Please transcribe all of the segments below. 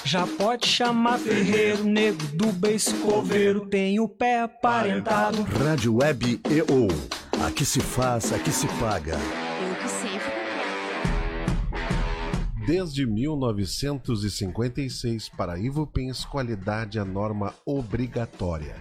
já pode chamar ferreiro, nego do beiço coveiro, tem o pé aparentado. Rádio Web EO, aqui se faz, aqui se paga. Eu que sei, fico quieto. Desde 1956, para Ivupens, qualidade é norma obrigatória.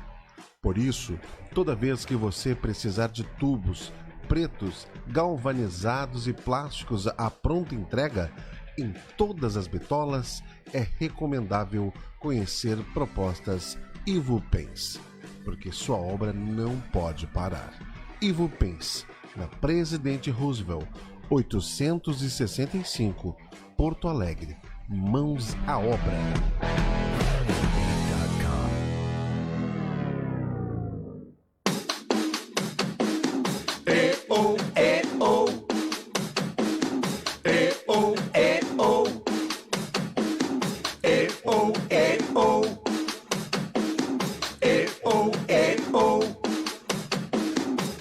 Por isso, toda vez que você precisar de tubos pretos, galvanizados e plásticos à pronta entrega, em todas as bitolas, é recomendável conhecer propostas Ivupens, porque sua obra não pode parar. Ivupens, na Presidente Roosevelt, 865, Porto Alegre. Mãos à obra.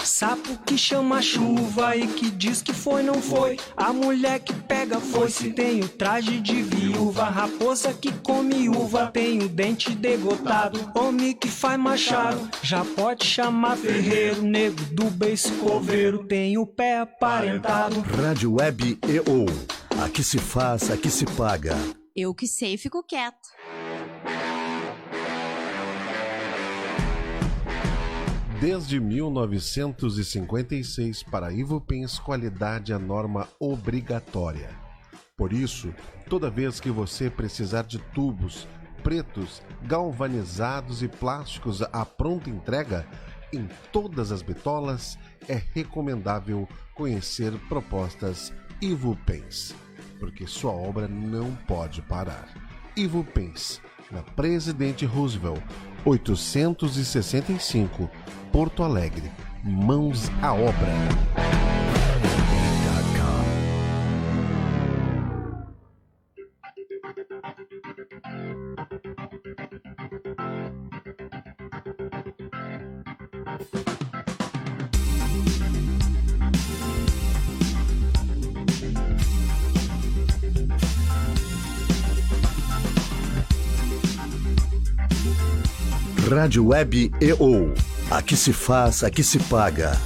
Sapo que chama chuva e que diz que foi, não foi. A mulher que pega foice tem o traje de viúva. Raposa que come uva tem o dente degotado. Homem que faz machado já pode chamar ferreiro, nego do beiço coveiro, tem o pé aparentado. Rádio Web EO, aqui se faz, aqui se paga. Eu que sei, fico quieto. Desde 1956, para Ivupens, qualidade é norma obrigatória. Por isso, toda vez que você precisar de tubos pretos, galvanizados e plásticos à pronta entrega, em todas as bitolas, é recomendável conhecer propostas Ivupens, porque sua obra não pode parar. Ivupens, na Presidente Roosevelt, 865, Porto Alegre. Mãos à obra. Rádio Web EO, aqui se faz, aqui se paga.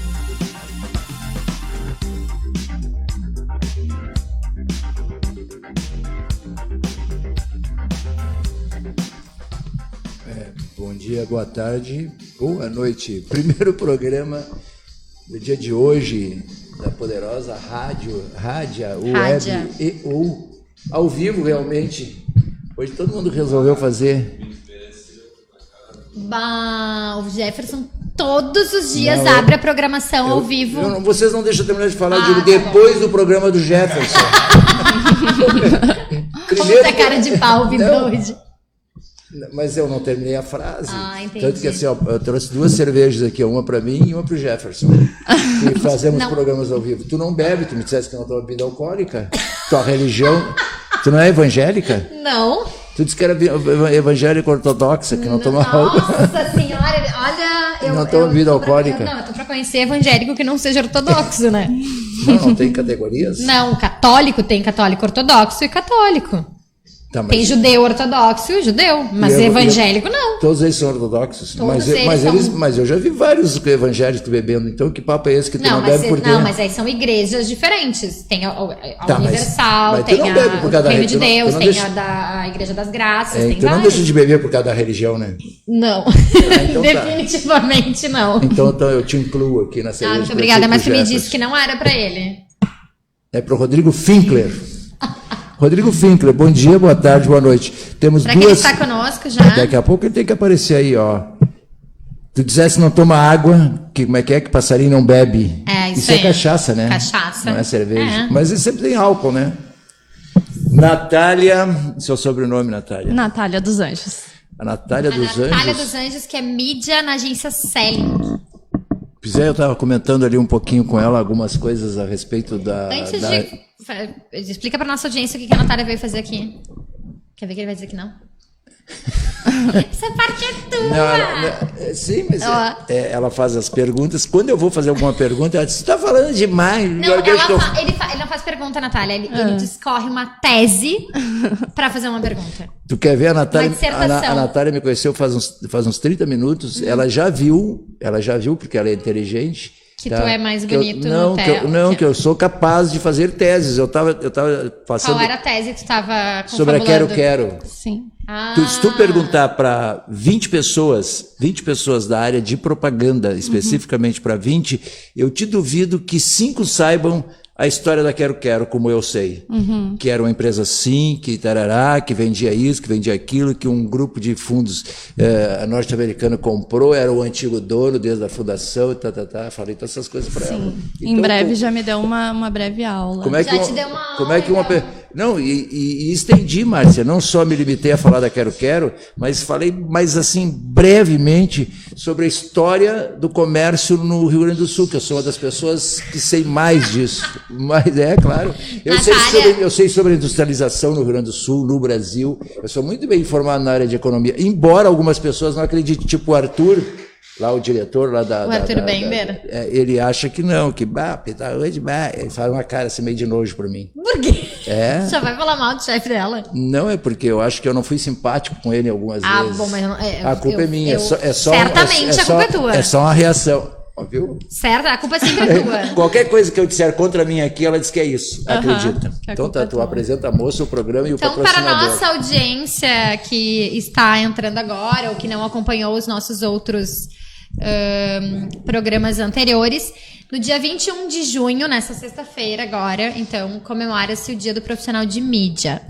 Bom dia, boa tarde, boa noite. Primeiro programa do dia de hoje da poderosa Rádio Web EO, ao vivo realmente. Hoje todo mundo resolveu fazer. Bah, o Jefferson todos os dias abre a programação ao vivo. Vocês não deixam eu terminar de falar, digo, depois do programa do Jefferson. Primeiro, a cara de pau vindo hoje. Mas eu não terminei a frase. Entendi. Tanto que assim, ó, eu trouxe 2 cervejas aqui, uma para mim e uma para o Jefferson. E fazemos programas ao vivo. Tu não bebe, tu me disseste que não toma bebida alcoólica. Tua religião, tu não é evangélica? Não. Tu disse que era evangélica ortodoxa, que não toma álcool. Nossa senhora, olha... Não toma bebida alcoólica. Não, eu tô pra conhecer evangélico que não seja ortodoxo, né? Não tem categorias? Não, católico tem católico ortodoxo e católico. Tá, tem judeu ortodoxo e judeu, mas evangélico não. Todos eles são ortodoxos? Mas eu já vi vários evangélicos bebendo, então que papo é esse que tu não bebe por quê? Não, mas aí são igrejas diferentes. Tem a Universal, tem o Reino de Deus, tem a Igreja das Graças, tem tu não deixa de beber por causa da religião, né? Não, então definitivamente não. Então eu te incluo aqui na cerveja. Muito obrigada, mas tu me disse que não era pra ele. É pro Rodrigo Finkler. Rodrigo Finkler, bom dia, boa tarde, boa noite. Temos Será duas... que ele está conosco já? Daqui a pouco ele tem que aparecer aí, ó. Tu dissesse não toma água, que como é que passarinho não bebe? Isso é cachaça, né? Cachaça. Não é cerveja. Mas ele sempre tem álcool, né? Natália, seu sobrenome, Natália? Natália dos Anjos. A Natália dos Anjos. Natália dos Anjos, que é mídia na agência Selling. Eu estava comentando ali um pouquinho com ela algumas coisas a respeito da... Explica para nossa audiência o que a Natália veio fazer aqui. Quer ver que ele vai dizer que não? Essa parte é tua. Não, sim, mas ela faz as perguntas. Quando eu vou fazer alguma pergunta, ela diz, você tá falando demais. Não, ele não faz pergunta, Natália. Ele discorre uma tese pra fazer uma pergunta. Tu quer ver a Natália? Uma dissertação. A Natália me conheceu faz uns 30 minutos. Ela já viu, porque ela é inteligente. Que tu é mais bonito no que eu sou capaz de fazer teses. Eu tava passando. Qual era a tese que tu tava confabulando? Sobre a Quero. Sim. Se tu perguntar para 20 pessoas da área de propaganda, especificamente para 20, eu te duvido que 5 saibam a história da Quero, como eu sei. Que era uma empresa assim, que tarará, que vendia isso, que vendia aquilo, que um grupo de fundos norte-americano comprou, era o antigo dono desde a fundação, falei todas essas coisas para ela. Então, em breve já me deu uma breve aula. Te deu uma aula. Não, e estendi, Márcia, não só me limitei a falar da Quero, mas falei mais assim, brevemente, sobre a história do comércio no Rio Grande do Sul, que eu sou uma das pessoas que sei mais disso. Mas claro, eu sei sobre a industrialização no Rio Grande do Sul, no Brasil, eu sou muito bem informado na área de economia, embora algumas pessoas não acreditem, tipo o Arthur, lá o diretor lá da... O Arthur Bember. Ele acha que não, que ele faz uma cara assim meio de nojo pra mim. Por quê? Já vai falar mal do chefe dela? Não, é porque eu acho que eu não fui simpático com ele algumas vezes. Bom, mas a culpa é minha. Certamente a culpa é tua. É só uma reação. Viu? Certo, a culpa é sempre tua. Qualquer coisa que eu disser contra mim aqui, ela diz que é isso. Acredita. Então tu apresenta a moça, o programa e o patrocinador. Então, para a nossa audiência que está entrando agora ou que não acompanhou os nossos outros programas anteriores, no dia 21 de junho, nessa sexta-feira agora, então, comemora-se o Dia do Profissional de Mídia.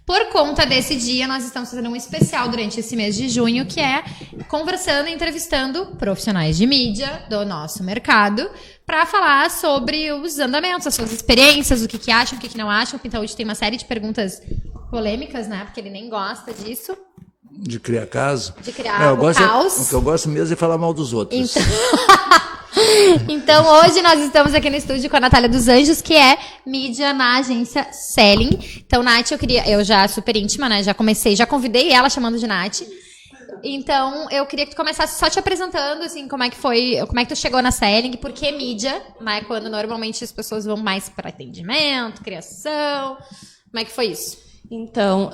Por conta desse dia, nós estamos fazendo um especial durante esse mês de junho, que é conversando e entrevistando profissionais de mídia do nosso mercado para falar sobre os andamentos, as suas experiências, o que acham, o que não acham. Então, hoje tem uma série de perguntas polêmicas, né? Porque ele nem gosta disso. De criar caso? De criar caos. O que eu gosto mesmo é falar mal dos outros. Então, hoje nós estamos aqui no estúdio com a Natália dos Anjos, que é mídia na agência Selling. Então, Nath, eu já super íntima, né? Já convidei ela chamando de Nath. Então, eu queria que tu começasse só te apresentando, assim, como é que tu chegou na Selling, por que mídia, né? Quando normalmente as pessoas vão mais para atendimento, criação. Como é que foi isso? Então,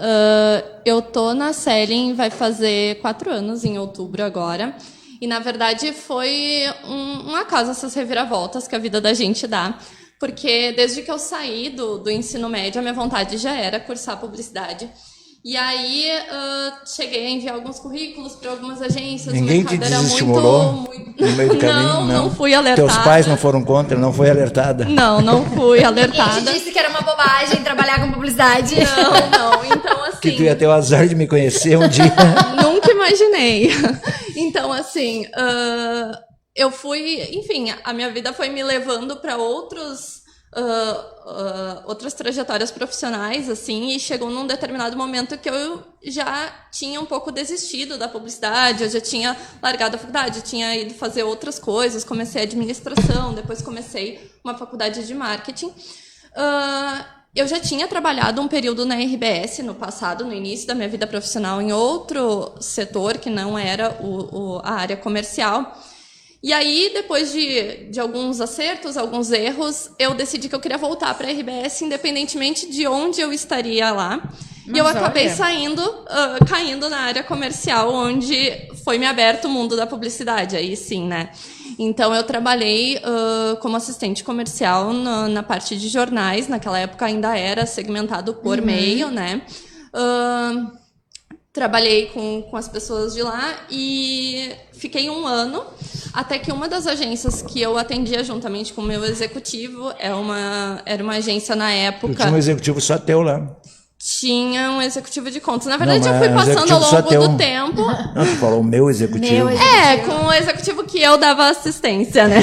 eu tô na Selling, vai fazer 4 anos em outubro agora. E, na verdade, foi um acaso essas reviravoltas que a vida da gente dá. Porque desde que eu saí do ensino médio, a minha vontade já era cursar publicidade. E aí, cheguei a enviar alguns currículos para algumas agências. Ninguém te desestimulou no meio do caminho? Não fui alertada. Teus pais não foram contra, não foi alertada? Não fui alertada. E te disse que era uma bobagem trabalhar com publicidade. Não. Então, assim... Que tu ia ter o azar de me conhecer um dia. Nunca imaginei. Então, assim, eu fui... Enfim, a minha vida foi me levando para outras trajetórias profissionais, assim, e chegou num determinado momento que eu já tinha um pouco desistido da publicidade, eu já tinha largado a faculdade, eu tinha ido fazer outras coisas, comecei administração, depois comecei uma faculdade de marketing. Eu já tinha trabalhado um período na RBS no passado, no início da minha vida profissional, em outro setor que não era a área comercial. E aí, depois de alguns acertos, alguns erros, eu decidi que eu queria voltar para a RBS, independentemente de onde eu estaria lá. E eu acabei caindo na área comercial, onde foi me aberto o mundo da publicidade, aí sim, né? Então, eu trabalhei como assistente comercial na parte de jornais. Naquela época ainda era segmentado por meio, né? Trabalhei com as pessoas de lá e fiquei 1 ano, até que uma das agências que eu atendia juntamente com o meu executivo, era uma agência na época... Eu tinha um executivo só teu lá. Tinha um executivo de contas. Na verdade, eu fui passando ao longo do tempo. Não, tu falou o meu executivo. Com o executivo que eu dava assistência, né?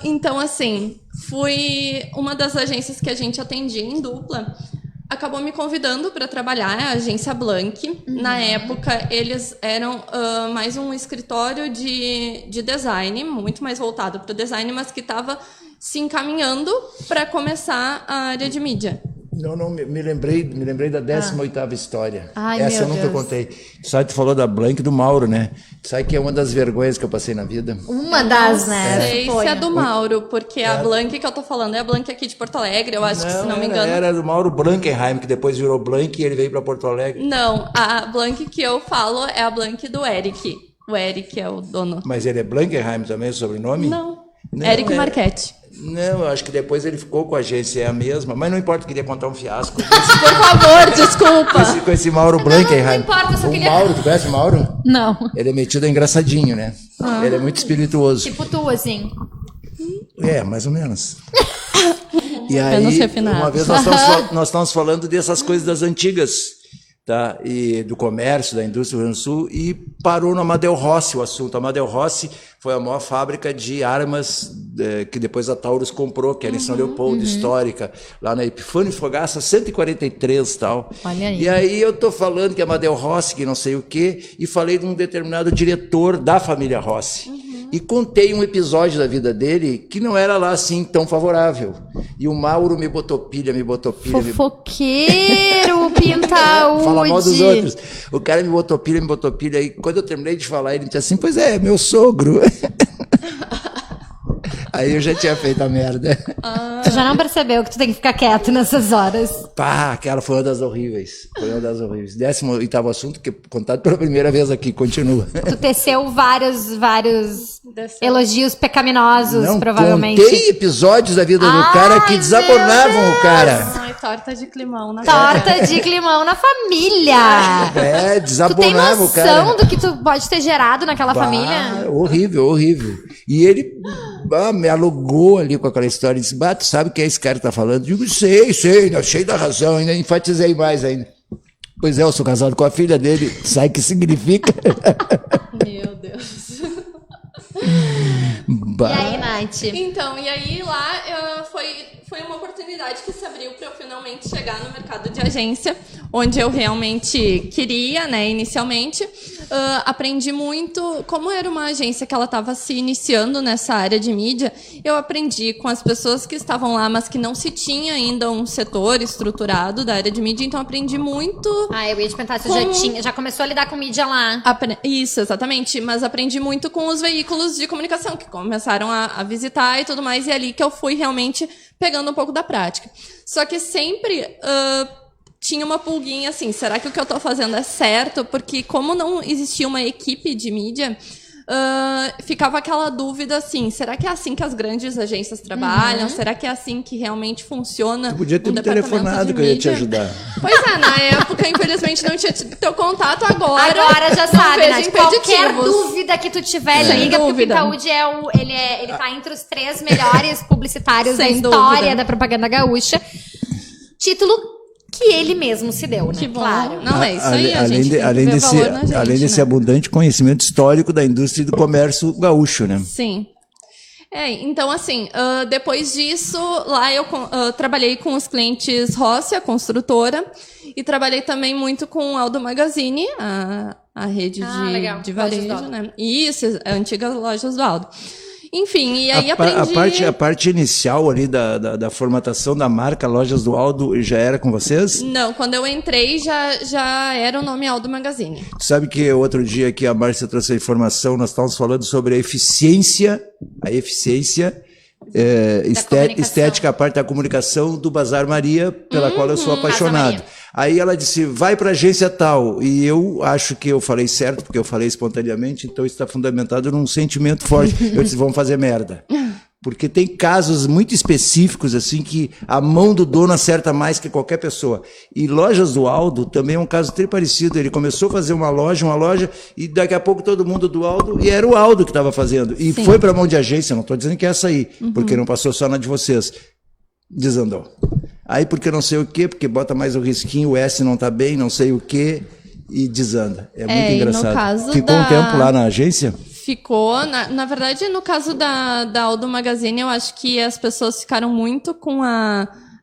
Então, assim, fui uma das agências que a gente atendia em dupla. Acabou me convidando para trabalhar, a agência Blank. Na época, eles eram mais um escritório de design, muito mais voltado para o design, mas que estava se encaminhando para começar a área de mídia. Não, me lembrei da 18ª história. Ai, essa eu meu nunca Deus. contei. Sabe, tu falou da Blanca e do Mauro, né? Sabe que é uma das vergonhas que eu passei na vida? Uma das, Não né? sei Foi. se é do Mauro, porque a Blanca que eu tô falando é a Blanca aqui de Porto Alegre, eu acho que, se não me engano. Era do Mauro Blankenheim, que depois virou Blank e ele veio pra Porto Alegre. Não, a Blanca que eu falo é a Blanca do Eric. O Eric é o dono. Mas ele é Blankenheim também, o sobrenome? Não. Não, Eric é- Marchetti. Não, eu acho que depois ele ficou com a agência, é a mesma, mas não importa, eu queria contar um fiasco Por favor, desculpa. com esse Mauro Blankenheim. não importa, eu só o queria- Mauro, tu conhece o Mauro? Não. Ele é metido a engraçadinho, né? Ele é muito espirituoso. Tipo tu, assim. É, mais ou menos. E Menos aí, refinado. uma vez nós estamos falando dessas coisas das antigas, tá? E do comércio, da indústria do Rio Grande do Sul, e parou no Amadeu Rossi o assunto. A Amadeu Rossi foi a maior fábrica de armas que depois a Taurus comprou, que era em São Leopoldo, histórica, lá na Epifânio Fogaça, 143 e tal. Olha aí. E aí eu tô falando que a Amadeu Rossi, que não sei o quê, e falei de um determinado diretor da família Rossi. E contei um episódio da vida dele que não era lá assim tão favorável. E o Mauro me botou pilha. Fofoqueiro, Pintaúde. Fala mal dos outros. O cara me botou pilha. E quando eu terminei de falar, ele disse assim, pois é, meu sogro. Aí eu já tinha feito a merda. Tu já não percebeu que tu tem que ficar quieto nessas horas. Pá, aquela foi uma das horríveis. 18º assunto, que contado pela primeira vez aqui, continua. Tu teceu vários elogios pecaminosos, Não, provavelmente. contei episódios da vida do Ai, cara que meu desabonavam o cara. Ai, torta de climão na Torta de climão na família. É, Tu tem desabonava o cara. noção do que tu pode ter gerado naquela família? Horrível. E ele me alugou ali com aquela história. Disse, tu sabe quem é esse cara que tá falando? Eu digo, sei, cheio da razão. Ainda enfatizei mais ainda. Pois é, eu sou casado com a filha dele. Sabe o que significa? Meu Deus. E aí, Nath? Então, e aí lá foi uma oportunidade que se abriu para eu finalmente chegar no mercado de agência, onde eu realmente queria, né, inicialmente. Aprendi muito, como era uma agência que ela estava se iniciando nessa área de mídia, eu aprendi com as pessoas que estavam lá, mas que não se tinha ainda um setor estruturado da área de mídia, então aprendi muito. Ah, eu ia te perguntar se Como- já começou a lidar com mídia lá. Isso, exatamente. Mas aprendi muito com os veículos de comunicação, que começaram a visitar e tudo mais, e é ali que eu fui realmente pegando um pouco da prática. Só que sempre tinha uma pulguinha assim, será que o que eu tô fazendo é certo? Porque como não existia uma equipe de mídia, ficava aquela dúvida assim, será que é assim que as grandes agências trabalham? Será que é assim que realmente funciona? Tu podia ter um me departamento telefonado de que eu ia te mídia? ajudar. Pois é, na época, infelizmente, não tinha tido teu contato. Agora já não sabe, vejo Nath. Qualquer impeditivos. dúvida que tu tiver, Sem liga, porque o dúvida. Pintaúde ele tá entre os 3 melhores publicitários da Sem história dúvida. da propaganda gaúcha. Título que ele mesmo se deu, né? Que bom. Claro. Não, é isso aí, a além gente tem que além ver desse, valor na gente, além desse né? abundante conhecimento histórico da indústria e do comércio gaúcho, né? Sim. Então, assim, depois disso, lá eu trabalhei com os clientes Rossi, a construtora, e trabalhei também muito com o Aldo Magazine, a rede legal. de Lojas do varejo, Aldo. né? Isso, antigas lojas do Aldo. Enfim, e aí aprendi... A parte inicial ali da formatação da marca Lojas do Aldo já era com vocês? Não, quando eu entrei já era o nome Aldo Magazine. Tu sabe que outro dia que a Márcia trouxe a informação, nós estávamos falando sobre a eficiência comunicação. estética, a parte da comunicação do Bazar Maria, pela qual eu sou apaixonado. Maria. Aí ela disse, vai para a agência tal. E eu acho que eu falei certo, porque eu falei espontaneamente, então isso está fundamentado num sentimento forte. Eu disse, vamos fazer merda. Porque tem casos muito específicos, assim, que a mão do dono acerta mais que qualquer pessoa. E Lojas do Aldo também é um caso bem parecido. Ele começou a fazer uma loja, e daqui a pouco todo mundo do Aldo, e era o Aldo que estava fazendo. E Sim. foi para a mão de agência, não estou dizendo que é essa aí, porque não passou só na de vocês. Desandou. Aí porque não sei o quê, porque bota mais o risquinho, o S não está bem, não sei o quê, e desanda. É muito e no engraçado. caso Ficou um tempo lá na agência? Ficou. Na verdade, no caso da Aldo Magazine, eu acho que as pessoas ficaram muito com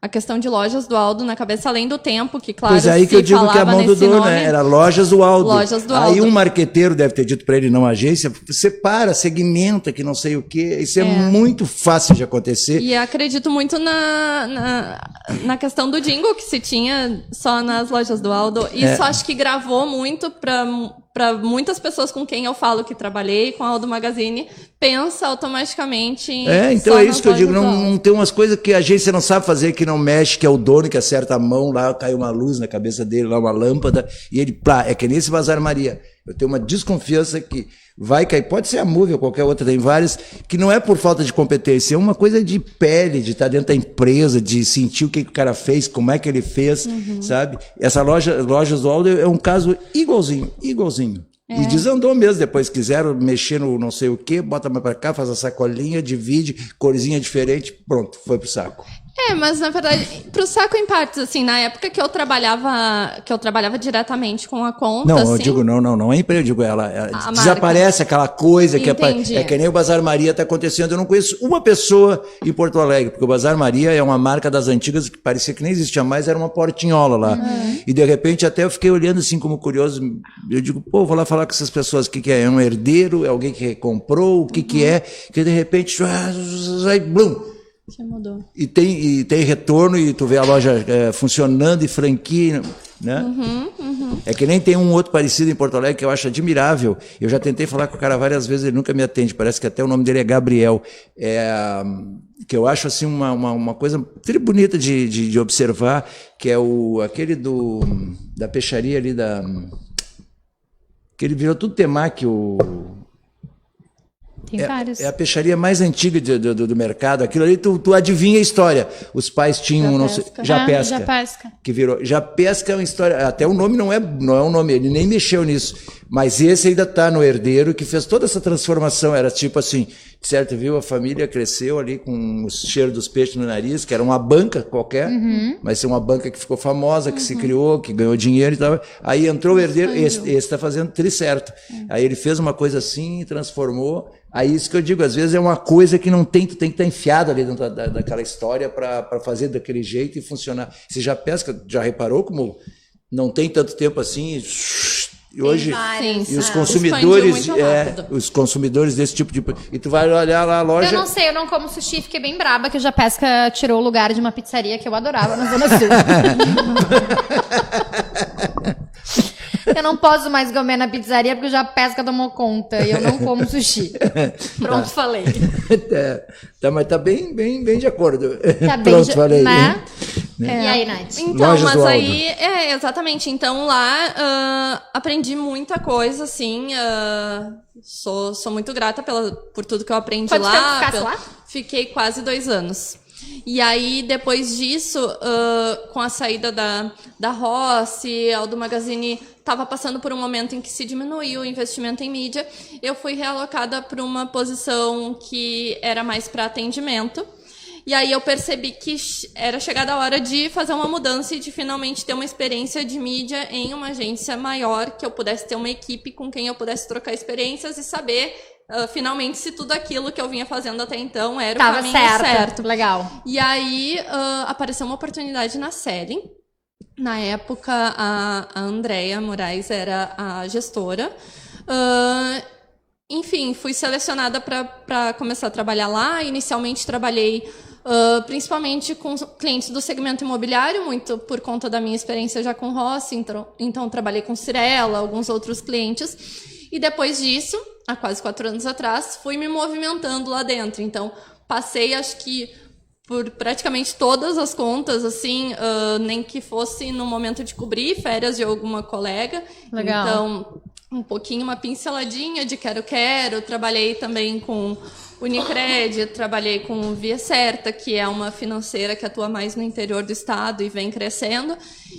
a questão de lojas do Aldo na cabeça, além do tempo, que claro, Pois é, aí que eu digo que a mão do dono, né? Era Lojas do Aldo. Lojas do Aí Aldo. um marqueteiro deve ter dito para ele, não agência, separa, segmenta, que não sei o quê. Isso é muito fácil de acontecer. E acredito muito na questão do jingle que se tinha só nas lojas do Aldo. Isso acho que gravou muito para muitas pessoas com quem eu falo que trabalhei com a Aldo Magazine, pensa automaticamente em Então só é nas isso que eu digo, lojas do Aldo. não tem umas coisas que a agência não sabe fazer, que não mexe, que é o dono que acerta a mão, lá cai uma luz na cabeça dele, lá uma lâmpada, e ele, é que nem esse Bazar Maria. Eu tenho uma desconfiança que vai cair, pode ser a Move ou qualquer outra, tem várias, que não é por falta de competência, é uma coisa de pele, de estar dentro da empresa, de sentir o que o cara fez, como é que ele fez, sabe? Essa Lojas do Aldo é um caso igualzinho. E desandou mesmo, depois quiseram mexer no não sei o que, bota mais pra cá, faz a sacolinha, divide, corzinha diferente, pronto, foi pro saco. Mas na verdade, pro saco em partes, assim, na época que eu trabalhava diretamente com a conta, Não, assim, eu digo não é emprego, eu digo ela marca. desaparece aquela coisa que Entendi. é que nem o Bazar Maria tá acontecendo. Eu não conheço uma pessoa em Porto Alegre, porque o Bazar Maria é uma marca das antigas que parecia que nem existia mais, era uma portinhola lá. E de repente até eu fiquei olhando assim como curioso, eu digo, pô, vou lá falar com essas pessoas, o que é? É um herdeiro? É alguém que comprou? O que é? Que de repente, blum! que mudou. E tem retorno, e tu vê a loja funcionando e franquia, né? É que nem tem um outro parecido em Porto Alegre que eu acho admirável. Eu já tentei falar com o cara várias vezes, ele nunca me atende. Parece que até o nome dele é Gabriel. Que eu acho assim uma coisa muito bonita de observar, que é aquele da peixaria ali que ele virou tudo temaki, Tem vários. É a peixaria mais antiga do mercado. Aquilo ali, tu adivinha a história. Os pais tinham... Já Pesca. Que virou... Já Pesca é uma história... Até o nome não é um nome, ele nem mexeu nisso. Mas esse ainda está no herdeiro, que fez toda essa transformação. Era tipo assim, certo, viu? A família cresceu ali com o cheiro dos peixes no nariz, que era uma banca qualquer, mas uma banca que ficou famosa, que se criou, que ganhou dinheiro e tal. Aí entrou o herdeiro, esse está fazendo tricerto. Aí ele fez uma coisa assim e transformou. Aí isso que eu digo, às vezes é uma coisa que tu tem que estar enfiado ali dentro daquela história para fazer daquele jeito e funcionar. Você já Pesca, já reparou como não tem tanto tempo assim? E hoje, e os consumidores desse tipo de... E tu vai olhar lá a loja... Eu não sei, eu não como sushi, fiquei bem braba que o Já Pesca tirou o lugar de uma pizzaria que eu adorava na Zona Sul. Eu não posso mais comer na pizzaria porque o Já Pesca tomou conta e eu não como sushi. Pronto, falei. Mas tá bem de acordo. Tá bem, pronto, falei. né? E aí, Nath? Então, Lojas mas do Aldo. aí, exatamente. Então lá aprendi muita coisa, assim. Sou muito grata por tudo que eu aprendi Quanto lá. tempo ficasse lá? Fiquei quase 2 anos. E aí, depois disso, com a saída da Rossi, a Aldo Magazine estava passando por um momento em que se diminuiu o investimento em mídia, eu fui realocada para uma posição que era mais para atendimento. E aí eu percebi que era chegada a hora de fazer uma mudança e de finalmente ter uma experiência de mídia em uma agência maior, que eu pudesse ter uma equipe com quem eu pudesse trocar experiências e saber... finalmente, se tudo aquilo que eu vinha fazendo até então era o caminho certo. Legal. E aí apareceu uma oportunidade na Selling. Na época, a Andréia Moraes era a gestora. Enfim, fui selecionada para começar a trabalhar lá. Inicialmente trabalhei principalmente com clientes do segmento imobiliário, muito por conta da minha experiência já com Rossi. Então trabalhei com Cirela, alguns outros clientes. E depois disso, há quase 4 anos atrás, fui me movimentando lá dentro. Então, passei, acho que, por praticamente todas as contas, assim, nem que fosse no momento de cobrir férias de alguma colega. Legal. Então, um pouquinho, uma pinceladinha de quero. Trabalhei também com Unicred, trabalhei com Via Certa, que é uma financeira que atua mais no interior do estado e vem crescendo.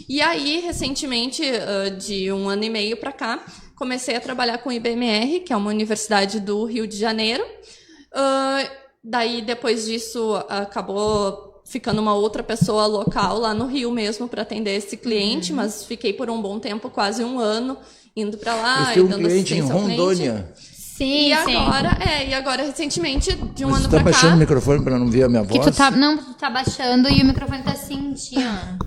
E aí, recentemente, de 1 ano e meio para cá, comecei a trabalhar com o IBMR, que é uma universidade do Rio de Janeiro. Daí, depois disso, acabou ficando uma outra pessoa local lá no Rio mesmo para atender esse cliente, mas fiquei por um bom tempo, quase 1 ano, indo para lá e dando cliente em assistência ao Rondônia. cliente. Sim, e agora recentemente, de um Mas ano tu tá pra baixando o cá... microfone pra não ver a minha voz? Que tu tá, não, tu tá baixando e o microfone tá assim, ó.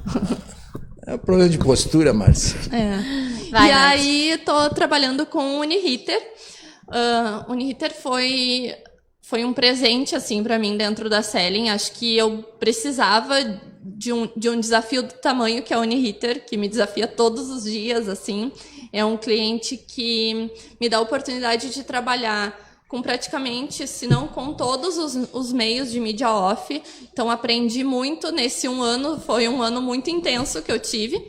É um problema de postura, Márcia. Vai, e Nath. aí, tô trabalhando com o Unihitter. O Unihitter foi um presente, assim, para mim dentro da Selling. Acho que eu precisava de um desafio do tamanho que é o Unihitter, que me desafia todos os dias, assim. É um cliente que me dá a oportunidade de trabalhar com praticamente, se não com todos os meios de mídia off. Então, aprendi muito nesse um ano. Foi um ano muito intenso que eu tive.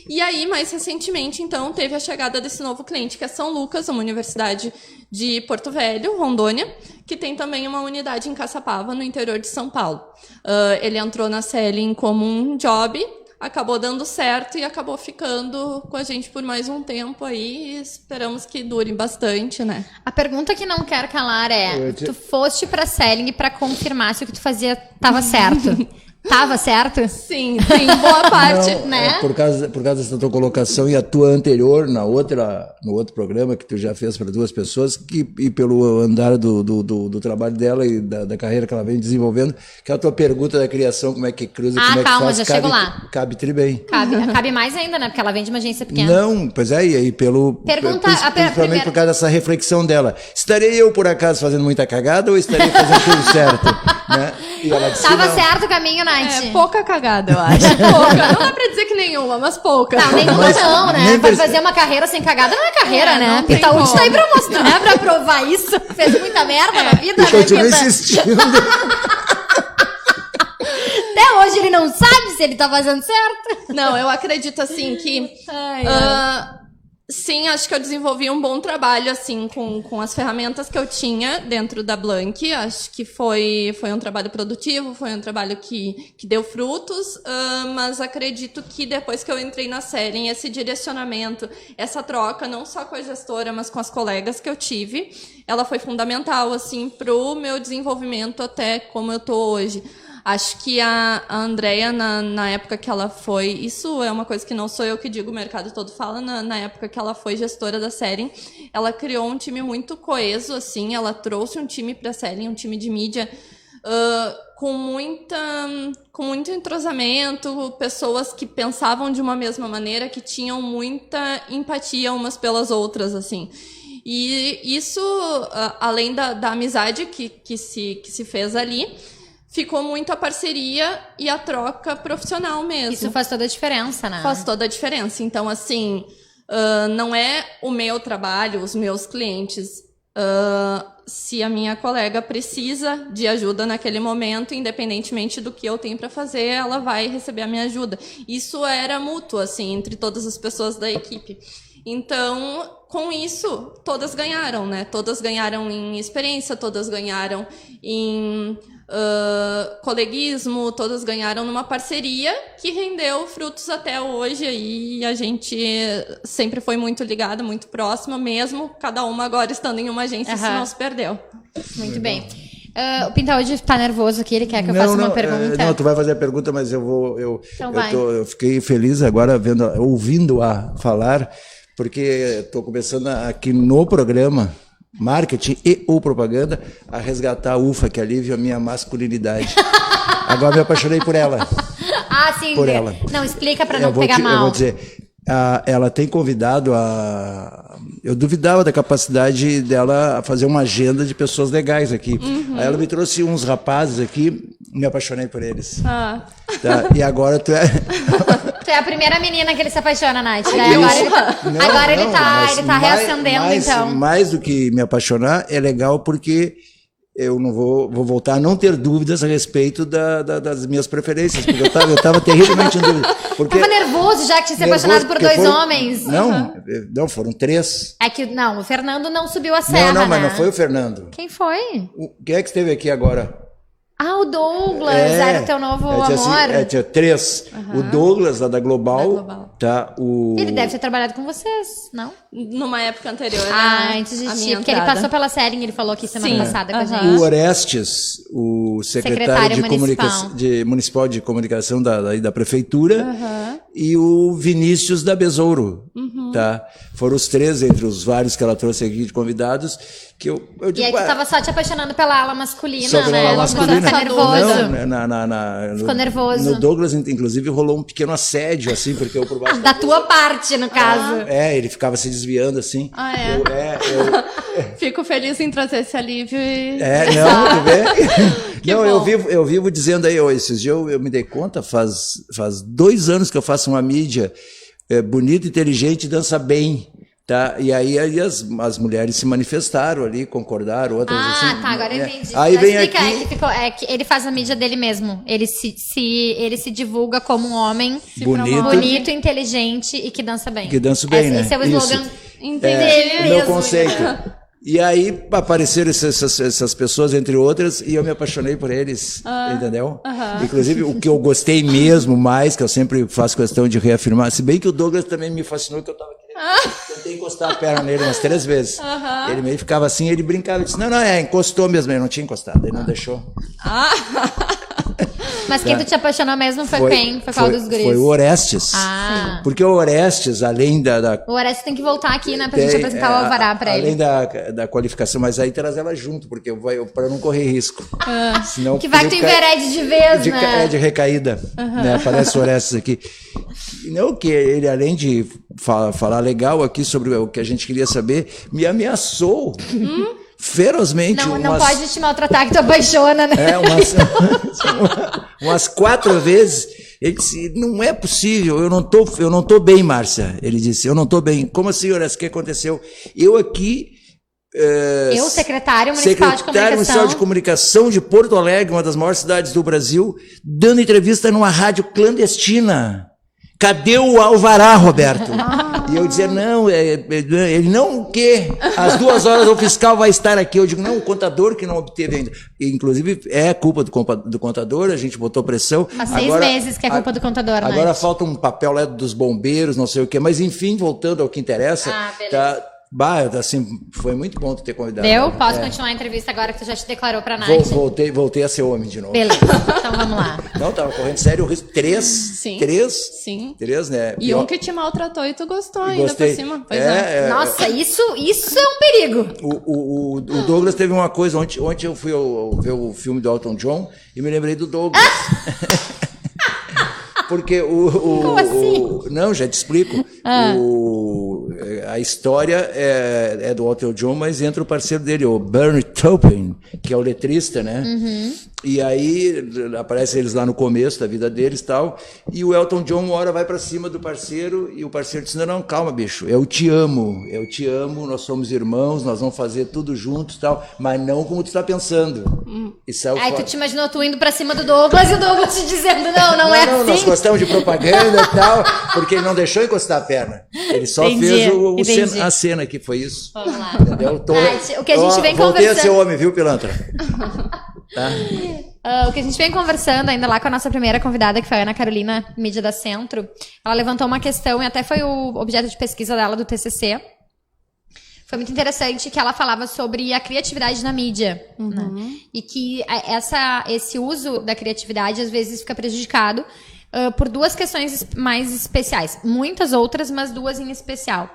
E aí, mais recentemente, então, teve a chegada desse novo cliente, que é São Lucas, uma universidade de Porto Velho, Rondônia, que tem também uma unidade em Caçapava, no interior de São Paulo. Ele entrou na Selling como um job, acabou dando certo e acabou ficando com a gente por mais um tempo aí, e esperamos que dure bastante, né? A pergunta que não quero calar é: tu foste pra Selling pra confirmar se o que tu fazia tava certo? Tava certo? Sim, boa parte, Não, né? por causa dessa tua colocação e a tua anterior no outro programa que tu já fez para duas pessoas, e pelo andar do trabalho dela e da carreira que ela vem desenvolvendo, que é a tua pergunta da criação, como é que cruza, como é que calma, faz, já chego lá. Cabe tri bem. Cabe mais ainda, né? Porque ela vem de uma agência pequena. Não, pois é, e aí principalmente primeira... por causa dessa reflexão dela. Estarei eu, por acaso, fazendo muita cagada ou estarei fazendo tudo certo? Né? E ela disse, Tava não. certo o caminho, Nath? Pouca cagada, eu acho. Pouca. Não dá pra dizer que nenhuma, mas pouca. Não, nenhuma não, né? nem Pra perce- fazer uma carreira sem cagada não é carreira, né? não tem Pitaúde como. tá aí pra mostrar, né? Pra provar isso. Fez muita merda na vida, Eu né, continuo Pita? insistindo. Até hoje ele não sabe se ele tá fazendo certo. Não, eu acredito, assim, que... sim, acho que eu desenvolvi um bom trabalho, assim, com as ferramentas que eu tinha dentro da Blank. Acho que foi um trabalho produtivo, foi um trabalho que deu frutos, mas acredito que depois que eu entrei na Selling, esse direcionamento, essa troca, não só com a gestora, mas com as colegas que eu tive, ela foi fundamental, assim, pro meu desenvolvimento até como eu tô hoje. Acho que a Andrea, na época que ela foi... Isso é uma coisa que não sou eu que digo, o mercado todo fala. Na época que ela foi gestora da Selling, ela criou um time muito coeso, assim. Ela trouxe um time para a Selling, um time de mídia, com muito entrosamento, pessoas que pensavam de uma mesma maneira, que tinham muita empatia umas pelas outras, assim. E isso, além da amizade que se fez ali... Ficou muito a parceria e a troca profissional mesmo. Isso faz toda a diferença, né? Faz toda a diferença. Então, assim, não é o meu trabalho, os meus clientes. Se a minha colega precisa de ajuda naquele momento, independentemente do que eu tenho para fazer, ela vai receber a minha ajuda. Isso era mútuo, assim, entre todas as pessoas da equipe. Então, com isso, todas ganharam, né? Todas ganharam em experiência, todas ganharam em... coleguismo, todas ganharam numa parceria que rendeu frutos até hoje, e a gente sempre foi muito ligada, muito próxima, mesmo cada uma agora estando em uma agência, isso não se perdeu. Muito bem. O Pitaúde tá nervoso aqui, ele quer que eu faça uma pergunta. Não, tu vai fazer a pergunta, mas Então vai. eu fiquei feliz agora ouvindo-a falar, porque estou começando aqui no programa marketing e ou propaganda a resgatar a UFA, que alivia a minha masculinidade. Agora me apaixonei por ela. Sim. Por ela. Não, explica pra não pegar mal. Eu vou dizer, ela tem convidado eu duvidava da capacidade dela a fazer uma agenda de pessoas legais aqui. Aí ela me trouxe uns rapazes aqui, me apaixonei por eles. Tá? E agora tu é... Tu é a primeira menina que ele se apaixona, Nath. Não, agora ele não, tá mas reacendendo, então. Mais do que me apaixonar, é legal porque eu não vou voltar a não ter dúvidas a respeito das minhas preferências, porque eu tava terrivelmente em dúvida. Tava nervoso já que tinha se apaixonado por dois homens. Não, foram 3. É que, não, o Fernando não subiu a serra, Não, mas né? não foi o Fernando. Quem foi? Quem é que esteve aqui agora? O Douglas, era o teu novo amor. Tinha 3. O Douglas, lá da Global. Tá, Ele deve ter trabalhado com vocês, não? Numa época anterior. Antes de ti, porque ele passou pela Selling, ele falou aqui semana passada com a gente. O Orestes, o secretário municipal de comunicação da prefeitura, e o Vinícius da Besouro. tá? Foram os 3 entre os vários que ela trouxe aqui de convidados, que eu digo, E aí tu tava só te apaixonando pela ala masculina, só pela né? ala masculina. Fica nervoso. Não, Ficou nervoso. No Douglas, inclusive, rolou um pequeno assédio, assim, porque eu por baixo Da tua parte, no caso. ele ficava se desviando, assim. Ah, é? Fico feliz em trazer esse alívio e... Tu vê? Que Não, bom. eu vivo dizendo aí, esses dias eu me dei conta, faz 2 anos que eu faço uma mídia bonita, inteligente, dança bem. Tá? E aí as mulheres se manifestaram ali, concordaram, outras assim. Tá, agora eu entendi. Aí Já vem explica, aqui... que ele faz a mídia dele mesmo. Ele se divulga como um homem bonito, inteligente e que dança bem. Que dança bem, né? Esse é o slogan Entendi. dele o meu mesmo. conceito. E aí apareceram essas pessoas, entre outras, e eu me apaixonei por eles, entendeu? Inclusive, o que eu gostei mesmo mais, que eu sempre faço questão de reafirmar, se bem que o Douglas também me fascinou, que eu tava querendo, tentei encostar a perna nele umas 3 vezes. Ele meio ficava assim, ele brincava, disse, não, encostou mesmo, ele não tinha encostado, ele não deixou. Mas quem tu te apaixonou mesmo foi quem? Foi qual dos guris? Foi o Orestes. Porque o Orestes, além O Orestes tem que voltar aqui, né, pra gente apresentar o alvará pra ele. além da qualificação, mas aí traz ela junto, porque para não correr risco. Senão Que vai que tu enverede de vez, né? De recaída. Né? Aparece o Orestes aqui. Não, que ele, além de falar legal aqui sobre o que a gente queria saber, me ameaçou ferozmente. Não pode te maltratar que tu apaixona, né? Umas 4 vezes. Ele disse, não é possível, eu não tô bem, Márcia. Ele disse, eu não tô bem. Como assim, Orestes, o que aconteceu? Eu aqui... secretário municipal de comunicação de Porto Alegre, uma das maiores cidades do Brasil, dando entrevista numa rádio clandestina. Cadê o alvará, Roberto? E eu dizia, não, ele não, o quê? Às 2 horas o fiscal vai estar aqui. Eu digo, não, o contador que não obteve ainda. E, inclusive, é culpa do contador, a gente botou pressão. Há 6 meses que é culpa do contador, né? Agora falta um papel lá dos bombeiros, não sei o quê. Mas, enfim, voltando ao que interessa, beleza. Assim, foi muito bom tu ter convidado. Deu? Posso continuar a entrevista agora que tu já te declarou pra Nath? Voltei a ser homem de novo. Beleza, então vamos lá. Não, tava correndo sério o risco. 3? Sim. 3? Sim. 3, né? E um que te maltratou e tu gostou ainda Gostei. por cima. Pois é. Nossa, isso é um perigo. O Douglas teve uma coisa. Ontem eu fui ver o filme do Elton John e me lembrei do Douglas. Porque Como assim? não, já te explico. A história é do Elton John, mas entra o parceiro dele, o Bernie Taupin, que é o letrista, né? E aí aparece eles lá no começo da vida deles e tal, e o Elton John uma hora vai pra cima do parceiro, e o parceiro diz, não, calma, bicho, eu te amo, nós somos irmãos, nós vamos fazer tudo juntos e tal, mas não como tu tá pensando. E saiu Aí fora. tu te imaginou tu indo pra cima do Douglas e o Douglas te dizendo, não é Nós assim. gostamos de propaganda e tal, porque ele não deixou encostar a perna. Ele só fez a cena que foi isso. Vamos lá. Entendeu? O que a gente vem voltei a ser conversando... homem, viu, pilantra? Tá? O que a gente vem conversando ainda lá com a nossa primeira convidada, que foi a Ana Carolina, mídia da Centro, ela levantou uma questão, e até foi o objeto de pesquisa dela do TCC. Foi muito interessante que ela falava sobre a criatividade na mídia. Né? E que esse uso da criatividade às vezes fica prejudicado por 2 questões mais especiais. Muitas outras, mas 2 em especial.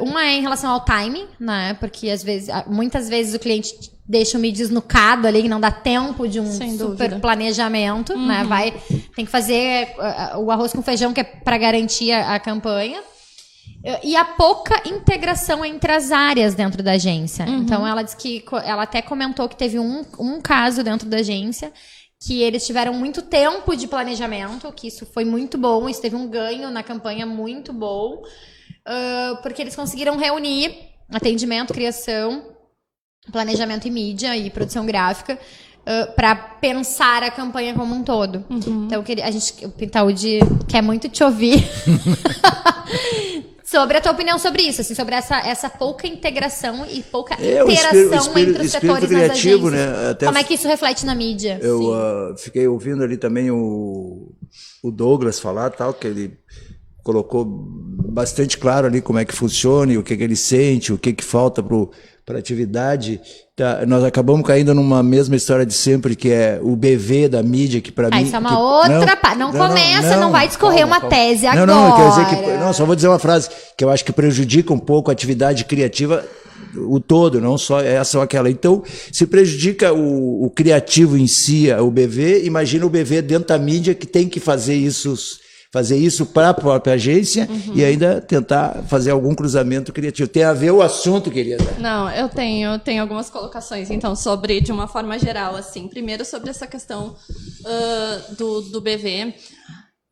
Uma é em relação ao timing, né? Porque muitas vezes o cliente deixa o mídia desnucado ali, que não dá tempo de um super planejamento, né? Tem que fazer o arroz com feijão, que é para garantir a campanha. E a pouca integração entre as áreas dentro da agência. Então, ela disse que ela até comentou que teve um caso dentro da agência que eles tiveram muito tempo de planejamento, que isso foi muito bom, isso teve um ganho na campanha muito bom, porque eles conseguiram reunir atendimento, criação, planejamento e mídia e produção gráfica para pensar a campanha como um todo. Então, o Pintaúde quer muito te ouvir sobre a tua opinião sobre isso, assim, sobre essa pouca integração e pouca interação entre os setores nas agências. Né? Como é que isso reflete na mídia? Eu fiquei ouvindo ali também o Douglas falar, tal, que ele colocou bastante claro ali como é que funciona, e o que ele sente, o que falta para a atividade. Tá, nós acabamos caindo numa mesma história de sempre, que é o BV da mídia, que para mim... Isso é uma outra parte. Não começa, não vai discorrer uma tese agora. Não, quer dizer que... Não, só vou dizer uma frase, que eu acho que prejudica um pouco a atividade criativa, o todo, não só essa ou aquela. Então, se prejudica o criativo em si, o BV, imagina o BV dentro da mídia, que tem que fazer isso para a própria agência e ainda tentar fazer algum cruzamento criativo. Tem a ver o assunto, querida? Não, eu tenho algumas colocações, então, sobre, de uma forma geral, assim. Primeiro, sobre essa questão do BV.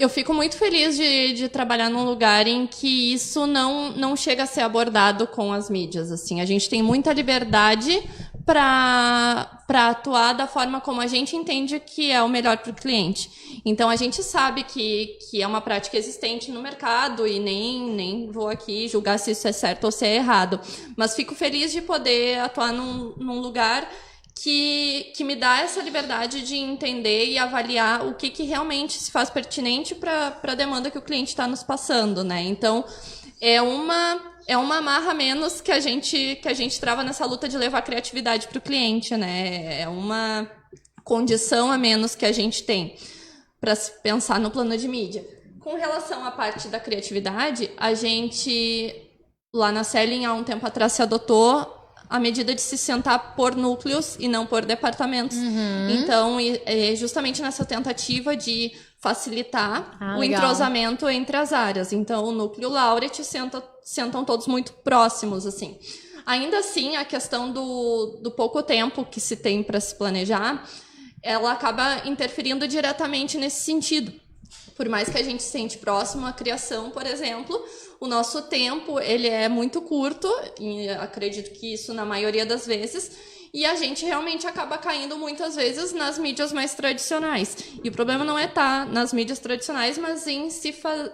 Eu fico muito feliz de trabalhar num lugar em que isso não chega a ser abordado com as mídias, assim. A gente tem muita liberdade para atuar da forma como a gente entende que é o melhor para o cliente. Então, a gente sabe que é uma prática existente no mercado e nem vou aqui julgar se isso é certo ou se é errado. Mas fico feliz de poder atuar num lugar que me dá essa liberdade de entender e avaliar o que realmente se faz pertinente para a demanda que o cliente está nos passando, né? Então, é uma amarra menos que a gente trava nessa luta de levar criatividade para o cliente, né? É uma condição a menos que a gente tem para se pensar no plano de mídia. Com relação à parte da criatividade, a gente, lá na Selling, há um tempo atrás, se adotou a medida de se sentar por núcleos e não por departamentos. Então, é justamente nessa tentativa de facilitar o entrosamento entre as áreas. Então, o núcleo Laureate sentam todos muito próximos, assim. Ainda assim, a questão do pouco tempo que se tem para se planejar, ela acaba interferindo diretamente nesse sentido. Por mais que a gente se sente próximo à criação, por exemplo, o nosso tempo ele é muito curto, e acredito que isso na maioria das vezes, e a gente realmente acaba caindo muitas vezes nas mídias mais tradicionais. E o problema não é estar nas mídias tradicionais, mas em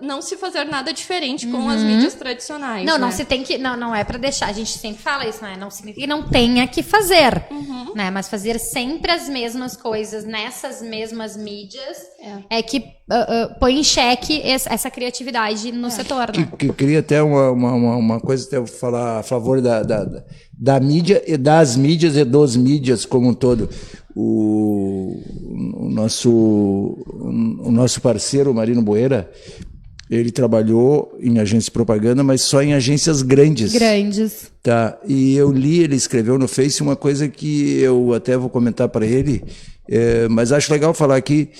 não se fazer nada diferente com as mídias tradicionais. Não, né? não se tem que. Não é pra deixar. A gente sempre fala isso, né? Não significa que não tenha que fazer. Né? Mas fazer sempre as mesmas coisas nessas mesmas mídias é que põe em xeque essa criatividade no setor. Né? Que queria até uma coisa, até falar a favor da mídia e das mídias e dos mídias como um todo. O nosso parceiro, Marino Boeira, ele trabalhou em agência de propaganda, mas só em agências grandes. Tá? E eu li, ele escreveu no Face uma coisa que eu até vou comentar para ele, mas acho legal falar aqui.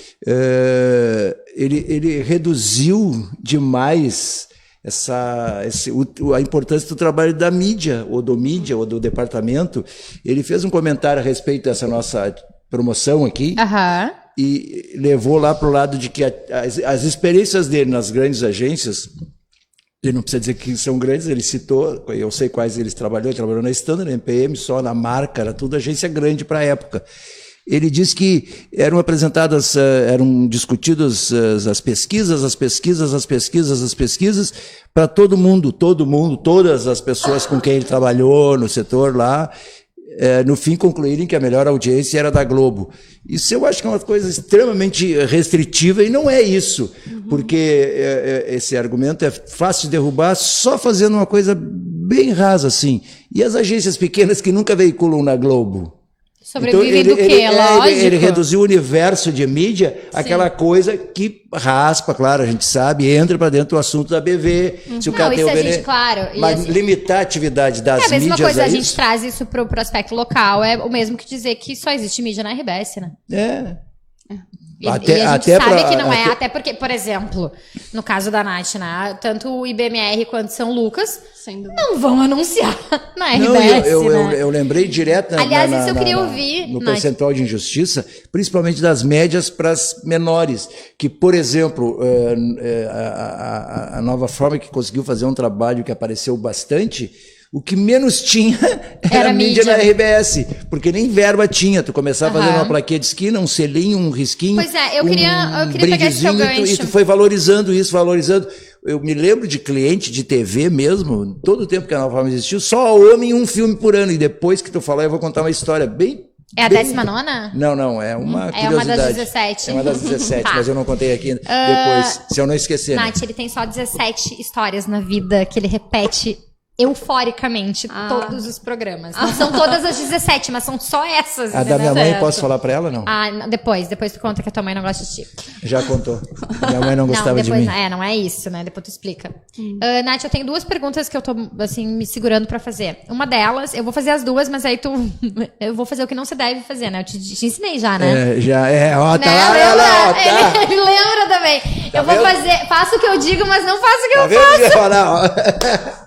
Ele reduziu demais a importância do trabalho da mídia, ou do departamento. Ele fez um comentário a respeito dessa nossa promoção aqui, e levou lá para o lado de que as experiências dele nas grandes agências, ele não precisa dizer que são grandes, ele citou, eu sei quais ele trabalhou na Standard, na MPM, só na Marca, era tudo agência grande para a época. Ele disse que eram discutidas as pesquisas para todo mundo, todas as pessoas com quem ele trabalhou no setor lá, no fim concluírem que a melhor audiência era da Globo. Isso eu acho que é uma coisa extremamente restritiva, e não é isso, porque esse argumento é fácil de derrubar só fazendo uma coisa bem rasa assim. E as agências pequenas que nunca veiculam na Globo? Sobrevive do quê? Lógico. Ele reduziu o universo de mídia, aquela coisa que raspa, claro, a gente sabe, entra para dentro do assunto da BV. Se o cara tem o BV, claro. Mas assim, limitar a atividade das mídias. É a mesma coisa, a gente traz isso para o aspecto local, é o mesmo que dizer que só existe mídia na RBS, né? E a gente sabe que não é, até porque, por exemplo, no caso da Nath, né, tanto o IBMR quanto São Lucas não vão anunciar na RBS, eu lembrei direto aliás, isso eu queria ouvir no percentual de injustiça, principalmente das médias para as menores, que, por exemplo, a Nova Forma, que conseguiu fazer um trabalho que apareceu bastante, o que menos tinha era mídia na RBS, porque nem verba tinha. Tu começava fazendo uma plaquinha de esquina, um selinho, um risquinho. Pois é, eu queria pegar esse teu gancho. E tu foi valorizando isso. Eu me lembro de cliente de TV mesmo, todo o tempo que a Nova Forma existiu, só homem, um filme por ano. E depois que tu falar, eu vou contar uma história bem É a 19ª? Não, é uma É curiosidade. uma das 17. É uma das 17, Tá. mas eu não contei aqui depois, se eu não esquecer. Né? Nath, ele tem só 17 histórias na vida que ele repete euforicamente todos os programas. Não são todas as 17, mas são só essas. A da minha entendeu? mãe, posso falar pra ela, não? Depois tu conta que a tua mãe não gosta de ti. Já contou. Minha mãe não gostava de mim. Não é isso, né? Depois tu explica. Nath, eu tenho 2 perguntas que eu tô, assim, me segurando pra fazer. Uma delas, eu vou fazer as 2, mas aí eu vou fazer o que não se deve fazer, né? Eu te ensinei já, né? Ó, tá Né? lá, Lembra? ela, ó, tá. Ele lembra também. Tá eu vou vendo? faço o que eu digo, mas não faço o que Tá eu vendo? faço. Já falar, ó.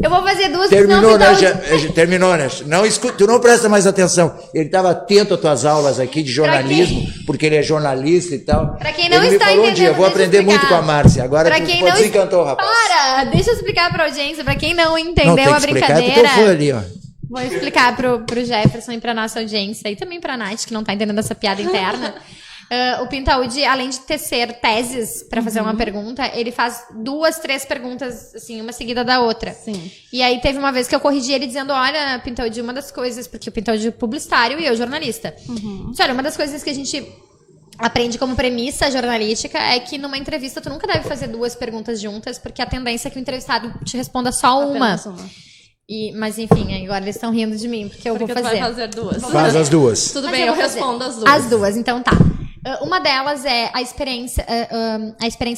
Eu vou fazer 2, Terminou, né? senão Terminou, né? Não escuta, tu não presta mais atenção. Ele estava atento às tuas aulas aqui de jornalismo, porque ele é jornalista e tal. Pra quem não ele está me falou um entendendo, dia, eu vou deixa eu aprender explicar. muito com a Márcia. Agora Pra tu quem pode não desencantou, rapaz. Para! Deixa eu explicar pra audiência, pra quem não Não, entendeu tem a que explicar brincadeira. porque eu fui ali, ó. Vou explicar pro Jefferson e pra nossa audiência, e também pra Nath, que não tá entendendo essa piada interna. O Pintaúdi, além de tecer teses pra fazer uma pergunta, ele faz 2, 3 perguntas, assim, uma seguida da outra. Sim. E aí teve uma vez que eu corrigi ele dizendo, olha, Pintaúdi, uma das coisas, porque o Pintaúdi é publicitário e eu jornalista. Disse, olha, uma das coisas que a gente aprende como premissa jornalística é que numa entrevista tu nunca deve fazer 2 perguntas juntas, porque a tendência é que o entrevistado te responda só uma. Apenas uma. Mas enfim, agora eles estão rindo de mim, porque eu Porque vou tu fazer. vai fazer 2. Faz as duas. Tudo Mas bem, eu vou fazer. respondo as 2. As 2, então tá. Uma delas é a experiência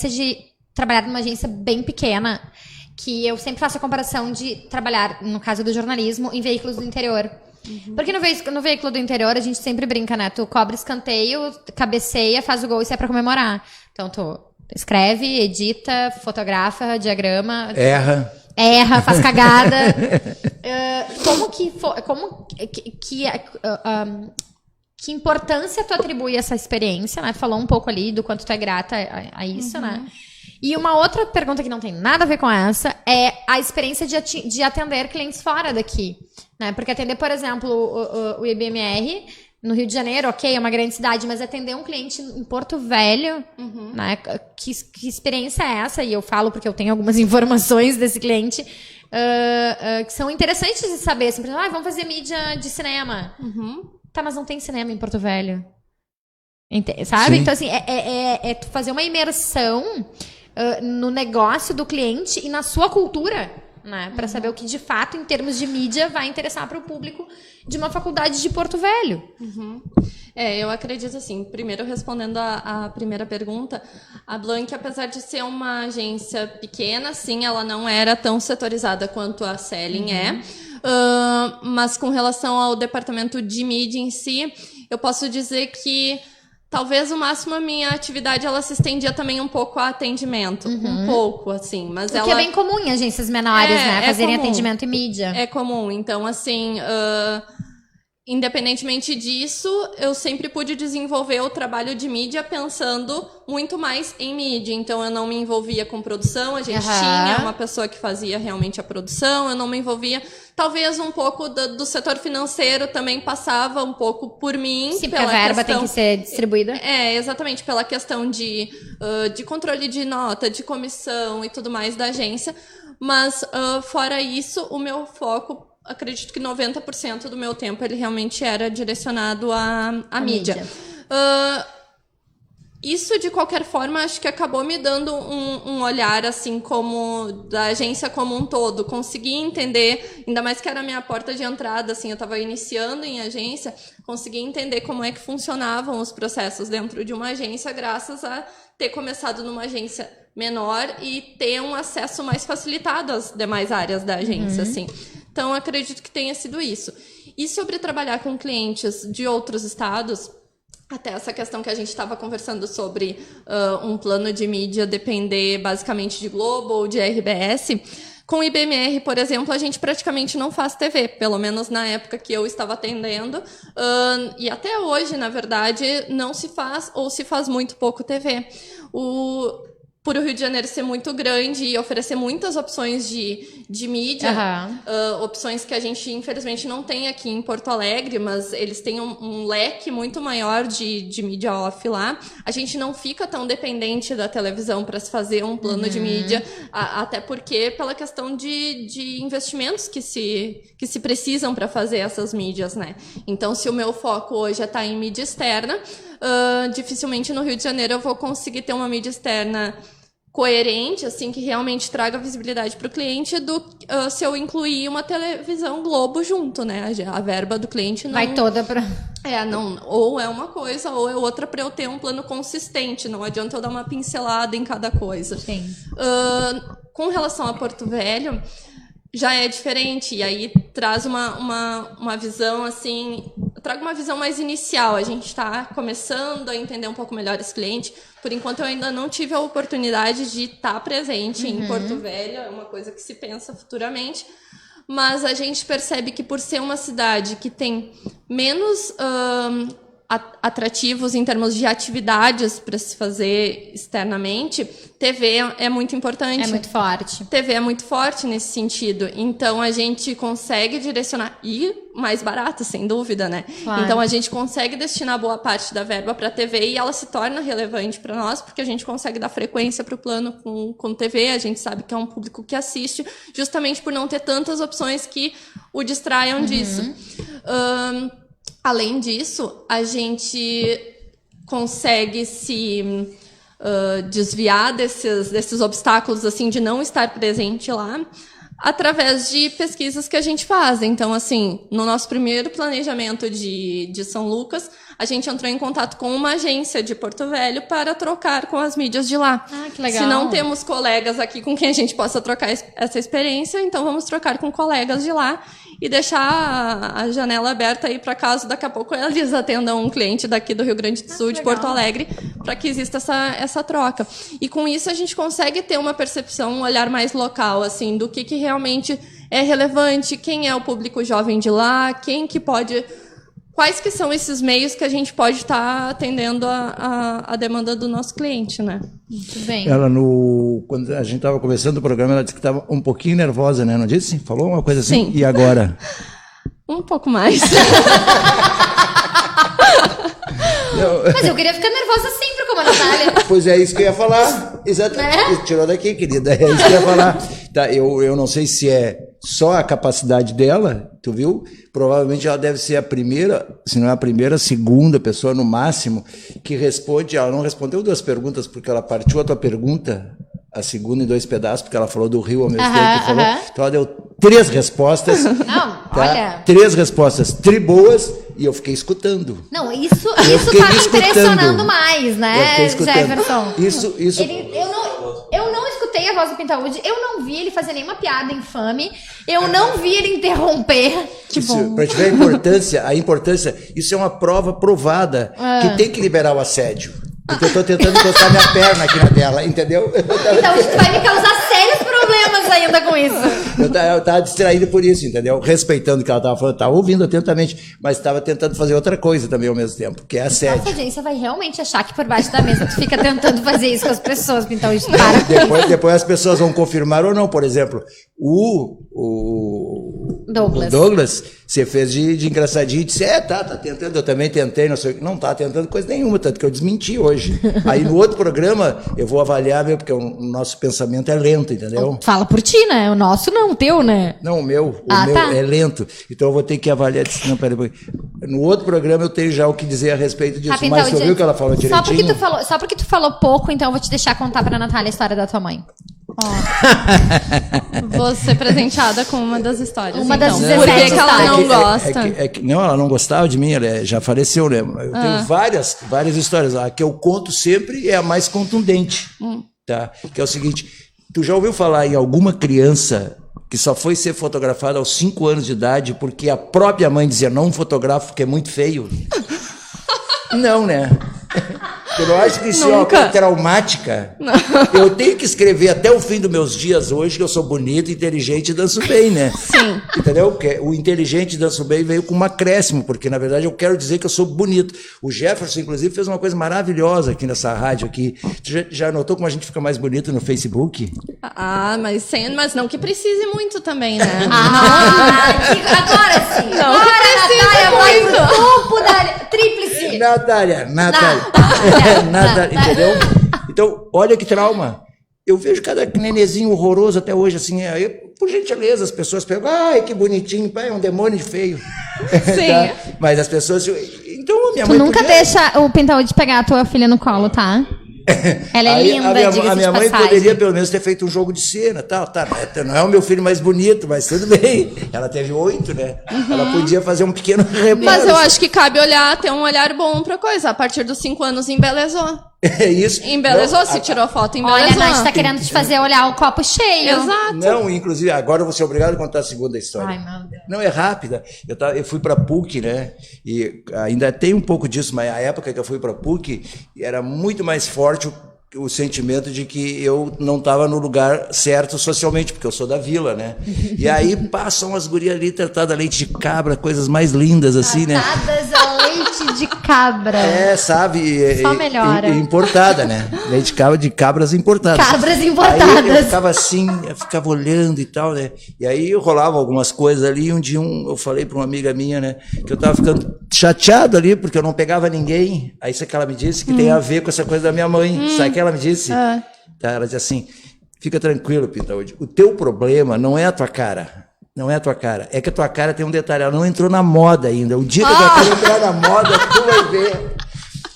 de trabalhar numa agência bem pequena, que eu sempre faço a comparação de trabalhar, no caso do jornalismo, em veículos do interior. Porque no veículo do interior a gente sempre brinca, né? Tu cobra escanteio, cabeceia, faz o gol e sai pra comemorar. Então tu escreve, edita, fotografa, diagrama. Erra, faz cagada. Que importância tu atribui a essa experiência, né? Tu falou um pouco ali do quanto tu é grata a isso, né? E uma outra pergunta que não tem nada a ver com essa é a experiência de atender clientes fora daqui, né? Porque atender, por exemplo, o IBMR no Rio de Janeiro, ok, é uma grande cidade, mas atender um cliente em Porto Velho, né? Que experiência é essa? E eu falo porque eu tenho algumas informações desse cliente que são interessantes de saber. Assim, por exemplo, vamos fazer mídia de cinema. Tá, mas não tem cinema em Porto Velho. Sabe? Sim. Então, assim, é tu fazer uma imersão no negócio do cliente e na sua cultura, né? Pra saber o que, de fato, em termos de mídia, vai interessar para o público de uma faculdade de Porto Velho. Eu acredito assim, primeiro respondendo a primeira pergunta, a Blank, apesar de ser uma agência pequena, sim, ela não era tão setorizada quanto a Selling é. Mas com relação ao departamento de mídia em si, eu posso dizer que talvez o máximo a minha atividade ela se estendia também um pouco a atendimento, um pouco assim, mas O que é bem comum em agências menores, né? Fazerem comum. atendimento e mídia. É comum, então assim, independentemente disso, eu sempre pude desenvolver o trabalho de mídia pensando muito mais em mídia. Então, eu não me envolvia com produção, a gente tinha uma pessoa que fazia realmente a produção, eu não me envolvia. Talvez um pouco do setor financeiro também passava um pouco por mim. Sim, porque a verba tem que ser distribuída. Exatamente, pela questão de controle de nota, de comissão e tudo mais da agência. Mas, fora isso, o meu foco, acredito que 90% do meu tempo ele realmente era direcionado à mídia. Isso, de qualquer forma, acho que acabou me dando um olhar, assim, como da agência como um todo. Consegui entender, ainda mais que era a minha porta de entrada, assim, eu estava iniciando em agência, consegui entender como é que funcionavam os processos dentro de uma agência, graças a ter começado numa agência menor e ter um acesso mais facilitado às demais áreas da agência, assim. Então, acredito que tenha sido isso. E sobre trabalhar com clientes de outros estados, até essa questão que a gente estava conversando sobre um plano de mídia depender basicamente de Globo ou de RBS, com o IBMR, por exemplo, a gente praticamente não faz TV, pelo menos na época que eu estava atendendo, e até hoje, na verdade, não se faz ou se faz muito pouco TV. por o Rio de Janeiro ser muito grande e oferecer muitas opções de mídia, opções que a gente, infelizmente, não tem aqui em Porto Alegre, mas eles têm um leque muito maior de mídia off lá. A gente não fica tão dependente da televisão para se fazer um plano de mídia, até porque pela questão de investimentos que se precisam para fazer essas mídias, né? Então, se o meu foco hoje é estar em mídia externa, dificilmente no Rio de Janeiro eu vou conseguir ter uma mídia externa coerente, assim, que realmente traga visibilidade para o cliente, se eu incluir uma televisão Globo junto, né? A verba do cliente não... Vai toda para... não, ou é uma coisa ou é outra para eu ter um plano consistente. Não adianta eu dar uma pincelada em cada coisa. Sim. Com relação a Porto Velho, já é diferente. E aí traz uma visão, assim... Trago uma visão mais inicial. A gente está começando a entender um pouco melhor esse cliente. Por enquanto, eu ainda não tive a oportunidade de estar presente em Porto Velho. É uma coisa que se pensa futuramente. Mas a gente percebe que, por ser uma cidade que tem menos atrativos em termos de atividades para se fazer externamente, TV é muito importante. É muito forte. TV é muito forte nesse sentido. Então, a gente consegue direcionar... E mais barato, sem dúvida, né? Claro. Então, a gente consegue destinar boa parte da verba para TV e ela se torna relevante para nós, porque a gente consegue dar frequência para o plano com TV. A gente sabe que é um público que assiste, justamente por não ter tantas opções que o distraiam disso. Além disso, a gente consegue se desviar desses obstáculos, assim, de não estar presente lá, através de pesquisas que a gente faz. Então, assim, no nosso primeiro planejamento de São Lucas, a gente entrou em contato com uma agência de Porto Velho para trocar com as mídias de lá. Ah, que legal. Se não temos colegas aqui com quem a gente possa trocar essa experiência, então vamos trocar com colegas de lá e deixar a janela aberta aí para caso daqui a pouco eles atendam um cliente daqui do Rio Grande do Sul, de Porto Alegre, para que exista essa troca. E com isso a gente consegue ter uma percepção, um olhar mais local, assim, do que realmente é relevante, quem é o público jovem de lá, quem que pode... Quais que são esses meios que a gente pode estar atendendo a demanda do nosso cliente, né? Muito bem. Ela, quando a gente estava conversando o programa, ela disse que estava um pouquinho nervosa, né? Não disse? Falou uma coisa assim? Sim. E agora? Um pouco mais. Mas eu queria ficar nervosa sempre como a Natália. Pois é isso que eu ia falar. Exatamente. Tirou daqui, querida. É isso que eu ia falar. Tá, eu não sei se é só a capacidade dela, tu viu? Provavelmente ela deve ser a primeira, se não é a primeira, a segunda pessoa no máximo que responde. Ela não respondeu 2 perguntas porque ela partiu a tua pergunta, a segunda em 2 pedaços, porque ela falou do Rio ao mesmo tempo que falou. Então ela deu 3 respostas. Não, tá? olha... 3 respostas triboas e eu fiquei escutando. Não, isso tá me impressionando mais, né, Jefferson? Isso. Eu não escutei a voz do Pintaúde, eu não vi ele fazer nenhuma piada infame, eu não vi ele interromper. Para te ver a importância, isso é uma prova provada que tem que liberar o assédio. Porque eu estou tentando encostar minha perna aqui na dela, entendeu? Então isso vai me causar sérios problemas ainda com isso. Eu estava distraído por isso, entendeu? Respeitando o que ela estava falando, estava ouvindo atentamente, mas estava tentando fazer outra coisa também ao mesmo tempo, que é assédio. Nossa, gente, você vai realmente achar que por baixo da mesa tu fica tentando fazer isso com as pessoas, então isso Depois as pessoas vão confirmar ou não. Por exemplo, o Douglas, você fez de engraçadinho e disse, tá tentando, eu também tentei, não sei o que. Não tá tentando coisa nenhuma, tanto que eu desmenti hoje. Aí no outro programa eu vou avaliar, porque o nosso pensamento é lento, entendeu? Fala por ti, né? O nosso não, o teu, né? Não, o meu é lento. Então eu vou ter que avaliar. Não, peraí. No outro programa eu tenho já o que dizer a respeito disso. Então, mas você viu que ela falou direitinho? Só porque tu falou pouco, então eu vou te deixar contar pra Natália a história da tua mãe. Vou ser presenteada com uma das histórias. Uma das 17 Por que ela não gosta? Não, ela não gostava de mim, ela já faleceu, né? Eu tenho várias histórias. A que eu conto sempre é a mais contundente. Tá? Que é o seguinte, tu já ouviu falar em alguma criança que só foi ser fotografada aos 5 anos de idade porque a própria mãe dizia, não fotografo porque é muito feio? Não, né? Tu não acha que isso é uma coisa traumática? Não. Eu tenho que escrever até o fim dos meus dias hoje que eu sou bonito, inteligente e danço bem, né? Sim. Entendeu? Porque o inteligente e danço bem veio com um acréscimo, porque na verdade eu quero dizer que eu sou bonito. O Jefferson, inclusive, fez uma coisa maravilhosa aqui nessa rádio aqui. Tu já notou como a gente fica mais bonito no Facebook? Mas não que precise muito também, né? Agora sim. Não agora que precise a Natália vai muito. pro topo da tríplice. Natália, entendeu? Então, olha que trauma. Eu vejo cada nenenzinho horroroso até hoje, assim, aí, por gentileza, as pessoas perguntam, ai, que bonitinho, pai, é um demônio de feio. Sim. Tá? Mas as pessoas... Então, a minha mãe nunca podia... deixa o Pintaúde pegar a tua filha no colo, tá? Ela é linda, a minha mãe poderia pelo menos ter feito um jogo de cena, tal, tá? Não é o meu filho mais bonito, mas tudo bem. Ela teve 8, né? Ela podia fazer um pequeno reparo. Mas eu acho que cabe ter um olhar bom pra coisa. A partir dos 5 anos embelezou. É isso. Embelezou, se tirou foto, embelezou. Olha, a Nath tá querendo te fazer olhar o copo cheio. Exato. Não, inclusive, agora eu vou ser obrigado a contar a segunda história. Ai, meu Deus. Não, é rápida. Eu fui pra PUC, né? E ainda tem um pouco disso, mas a época que eu fui pra PUC era muito mais forte o sentimento de que eu não estava no lugar certo socialmente, porque eu sou da vila, né? E aí passam as gurias ali tratadas a leite de cabra, coisas mais lindas assim, né? Tratadas a leite de cabra. É, sabe? Só melhora. Importada, né? Leite de cabras importadas. Cabras importadas. Aí eu ficava assim, eu ficava olhando e tal, né? E aí rolava algumas coisas ali, um dia eu falei para uma amiga minha, né? Que eu tava ficando chateado ali, porque eu não pegava ninguém. Aí isso que ela me disse que tem a ver com essa coisa da minha mãe. Sabe o que ela me disse? Tá, ela disse assim, fica tranquilo, Pintaúde, o teu problema não é a tua cara. Não é a tua cara. É que a tua cara tem um detalhe, ela não entrou na moda ainda. O dia que a tua cara entrar na moda, tu vai ver.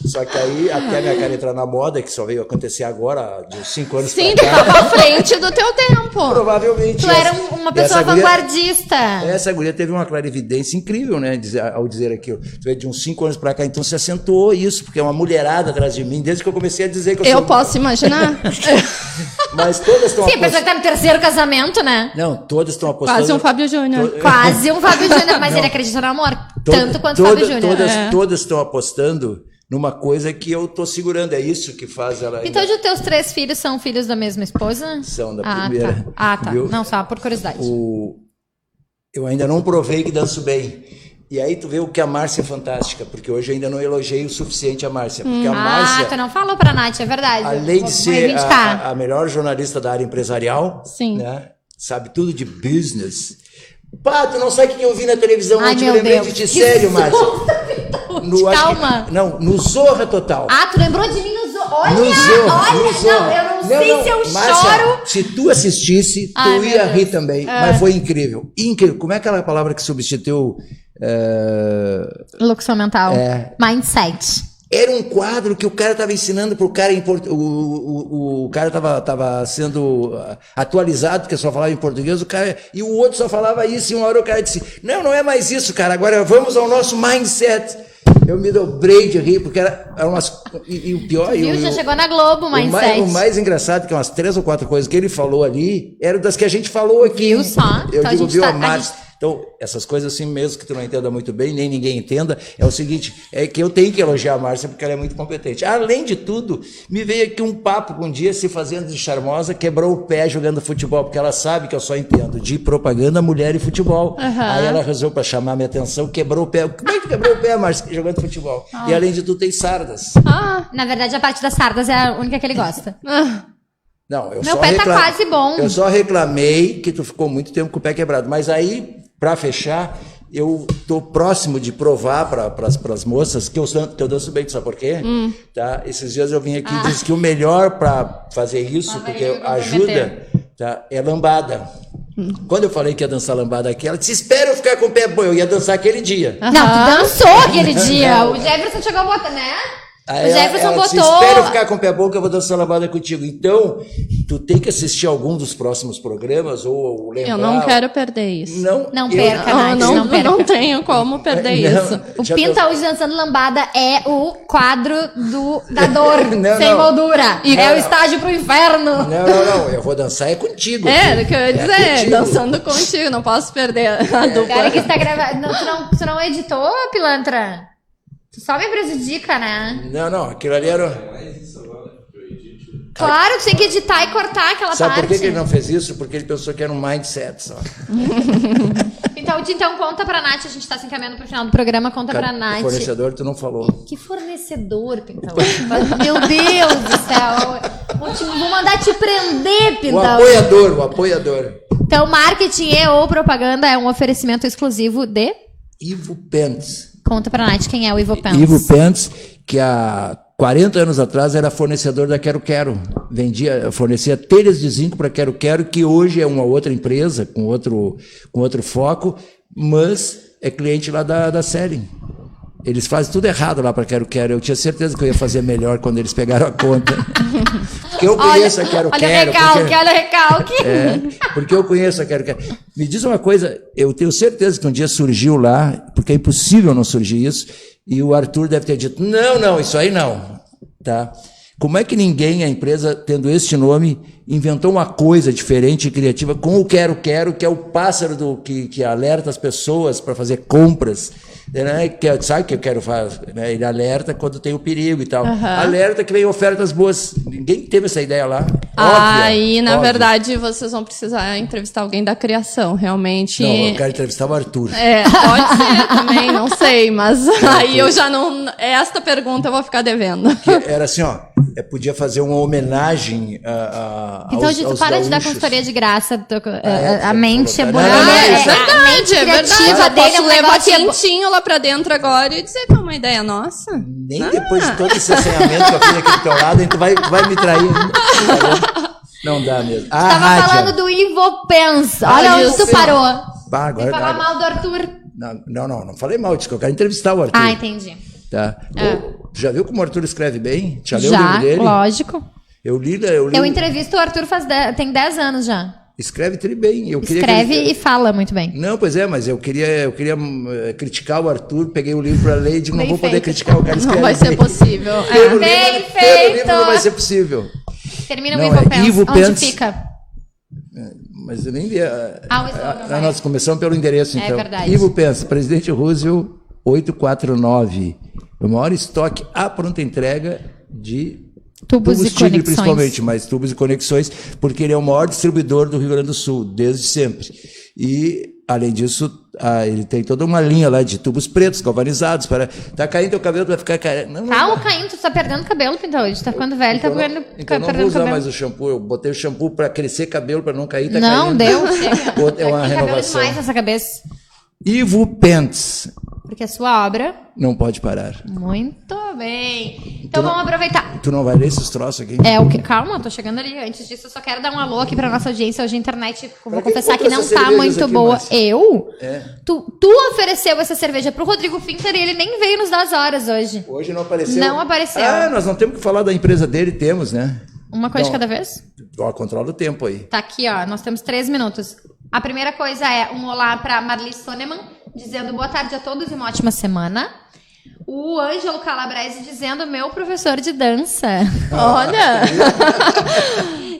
Só que aí, até a minha cara entrar na moda, que só veio acontecer agora, de uns 5 anos Sim, pra cá. tu tava à frente do teu tempo. Provavelmente. Tu era uma pessoa vanguardista. Essa guria teve uma clarividência incrível, né? Ao dizer aquilo. Tu vê, de uns 5 anos pra cá, então se acentuou isso, porque é uma mulherada atrás de mim, desde que eu comecei a dizer que eu sou... Eu posso imaginar? Mas todas estão Sim, a pessoa que tá no 3º casamento, né? Não, todas estão apostando... Quase um Fábio Júnior. Quase um Fábio Júnior, mas ele acredita no amor. Tanto quanto o Fábio Júnior. Todas estão apostando numa coisa que eu tô segurando. É isso que faz ela... Então, os teus 3 filhos são filhos da mesma esposa? São da primeira. Tá. Viu? Não, só por curiosidade. Eu ainda não provei que danço bem. E aí tu vê o que a Márcia é fantástica, porque hoje eu ainda não elogiei o suficiente a Márcia. Porque a Márcia... tu não falou pra Nath, é verdade. Além de ser a melhor jornalista da área empresarial, sim, né? Sabe tudo de business. Pá, tu não sabe o que eu vi na televisão ontem, eu lembrei de ti, sério, Márcia. Calma. No Zorra Total. Tu lembrou de mim no Zorra. Olha, no Zorra. Não, eu não sei se eu Márcia, choro. Se tu assistisse, tu ia rir também. Mas foi incrível. Incrível. Como é aquela palavra que substituiu... Locução mental. Mindset. Era um quadro que o cara estava ensinando pro cara em português. O cara estava sendo atualizado, porque só falava em português, e o outro só falava isso, e uma hora o cara disse, não é mais isso, cara, agora vamos ao nosso mindset. Eu me dobrei de rir, porque era umas... E o pior... Já chegou na Globo, mindset. O mais engraçado, que umas 3 ou 4 coisas que ele falou ali, eram das que a gente falou aqui. Viu só? Eu então digo, a Márcia... Então, essas coisas assim, mesmo que tu não entenda muito bem, nem ninguém entenda, é o seguinte, é que eu tenho que elogiar a Márcia porque ela é muito competente. Além de tudo, me veio aqui um papo um dia, se fazendo de charmosa, quebrou o pé jogando futebol, porque ela sabe que eu só entendo de propaganda, mulher e futebol. Aí ela resolveu, para chamar minha atenção, quebrou o pé. Como é que quebrou o pé, Márcia, jogando futebol? E além de tudo, tem sardas. Na verdade, a parte das sardas é a única que ele gosta. Não, Meu pé tá quase bom. Eu só reclamei que tu ficou muito tempo com o pé quebrado, mas aí... Para fechar, eu estou próximo de provar para as moças que eu danço bem, sabe por quê? Tá? Esses dias eu vim aqui e disse que o melhor para fazer isso, porque ajuda, tá? É lambada. Quando eu falei que ia dançar lambada aqui, ela disse, espera eu ficar com o pé bom, eu ia dançar aquele dia. Não, tu dançou aquele dia. O Jefferson chegou a botar, né? Aí o Jefferson ela disse, botou... espera eu ficar com o pé bom que eu vou dançar lambada contigo. Então, tu tem que assistir algum dos próximos programas ou lembrar... Eu não quero perder isso. Não perca, Nath, não perca. Não tenho como perder isso. O Pintaúde dançando lambada é o quadro da dor, sem moldura. É o estágio pro inferno. Não, eu vou dançar contigo. É o que eu ia dizer, dançando contigo, não posso perder a dupla. Cara que está gravando. Tu não editou, pilantra? Tu só me prejudica, né? Não, aquilo ali era... Claro, tu tem que editar e cortar aquela Sabe parte. por que ele não fez isso? Porque ele pensou que era um mindset só. Então conta pra Nath, a gente tá se encaminhando pro final do programa, conta pra Nath. Fornecedor, tu não falou. Que fornecedor, Pintal? Meu Deus do céu. Vou mandar te prender, Pintal. O apoiador. Então, marketing ou propaganda é um oferecimento exclusivo de... Ivo Pence. Conta pra Nath quem é o Ivo Pence. Ivo Pence, que há 40 anos atrás era fornecedor da Quero Quero. Fornecia telhas de zinco para Quero Quero, que hoje é uma outra empresa, com outro foco, mas é cliente lá da Selling. Eles fazem tudo errado lá para Quero Quero. Eu tinha certeza que eu ia fazer melhor quando eles pegaram a conta. Porque eu conheço a Quero Quero. Olha o recalque. Porque eu conheço a Quero Quero. Me diz uma coisa, eu tenho certeza que um dia surgiu lá, porque é impossível não surgir isso, e o Arthur deve ter dito, não, isso aí não. Tá? Como é que ninguém, a empresa, tendo este nome, inventou uma coisa diferente e criativa com o Quero Quero, que é o pássaro que alerta as pessoas para fazer compras. Né? Sabe o que eu quero fazer? Né? Ele alerta quando tem o perigo e tal. Alerta que vem ofertas boas. Ninguém teve essa ideia lá. Aí, na verdade, vocês vão precisar entrevistar alguém da criação, realmente. Não, eu quero entrevistar o Arthur. Pode ser também, não sei, mas aí eu já não... Esta pergunta eu vou ficar devendo. Que era assim, podia fazer uma homenagem então, aos tu para de dar gaúchos. consultoria de graça. A mente é boa. É verdade. criativa Eu dele é posso um levar negócio quentinho lá pra dentro agora e dizer que é uma ideia nossa. Nem depois de todo esse assanhamento que eu fiz aqui do teu lado, tu vai me trair ainda. Não dá mesmo. Tava falando do Ivo Pence. Olha onde tu parou. Tem que falar mal do Arthur. Não falei mal, disse que eu quero entrevistar o Arthur. Entendi. Tá. Tu já viu como o Arthur escreve bem? Já leu o livro dele? Lógico. Eu li. Eu entrevisto o Arthur tem 10 anos já. Escreve tri bem. Escreve e fala muito bem. Não, pois é, mas eu queria criticar o Arthur, peguei o livro para ler e digo, não vou poder criticar o cara. Não vai ser possível. Bem feito. Pelo livro não vai ser possível. Termina o Ivo Pence. Ivo Onde Pence. fica? Mas eu nem vi. Nós começamos pelo endereço, então. É verdade. Ivo Pence, Presidente Roosevelt, 849. O maior estoque à pronta entrega de tubos e Tigre, conexões. principalmente, mas tubos e conexões, porque ele é o maior distribuidor do Rio Grande do Sul, desde sempre. E, além disso, ele tem toda uma linha lá de tubos pretos, galvanizados. Tá caindo teu cabelo, tu vai ficar careca. Caindo, tu tá perdendo cabelo, Pintal. Tu tá ficando velho, então tá perdendo então não vou usar mais o shampoo. Eu botei o shampoo para crescer cabelo, para não cair, tá caindo. Não, deu, chega. É uma tem renovação. cabelo demais nessa cabeça. Ivo Pence. Porque a sua obra... Não pode parar. Muito bem. Então vamos aproveitar. Tu não vai ler esses troços aqui? Calma, eu tô chegando ali. Antes disso, eu só quero dar um alô aqui pra nossa audiência. Hoje a internet, vou confessar que não tá muito boa. Márcia? Eu? Tu ofereceu essa cerveja pro Rodrigo Finter e ele nem veio nos dar as horas hoje. Hoje não apareceu? Não apareceu. Nós não temos que falar da empresa dele, temos, né? Uma coisa de cada vez? Controla o tempo aí. Tá aqui, nós temos 3 minutos. A primeira coisa é um olá pra Marli Soneman, dizendo boa tarde a todos e uma ótima semana. O Ângelo Calabrese dizendo meu professor de dança. Olha!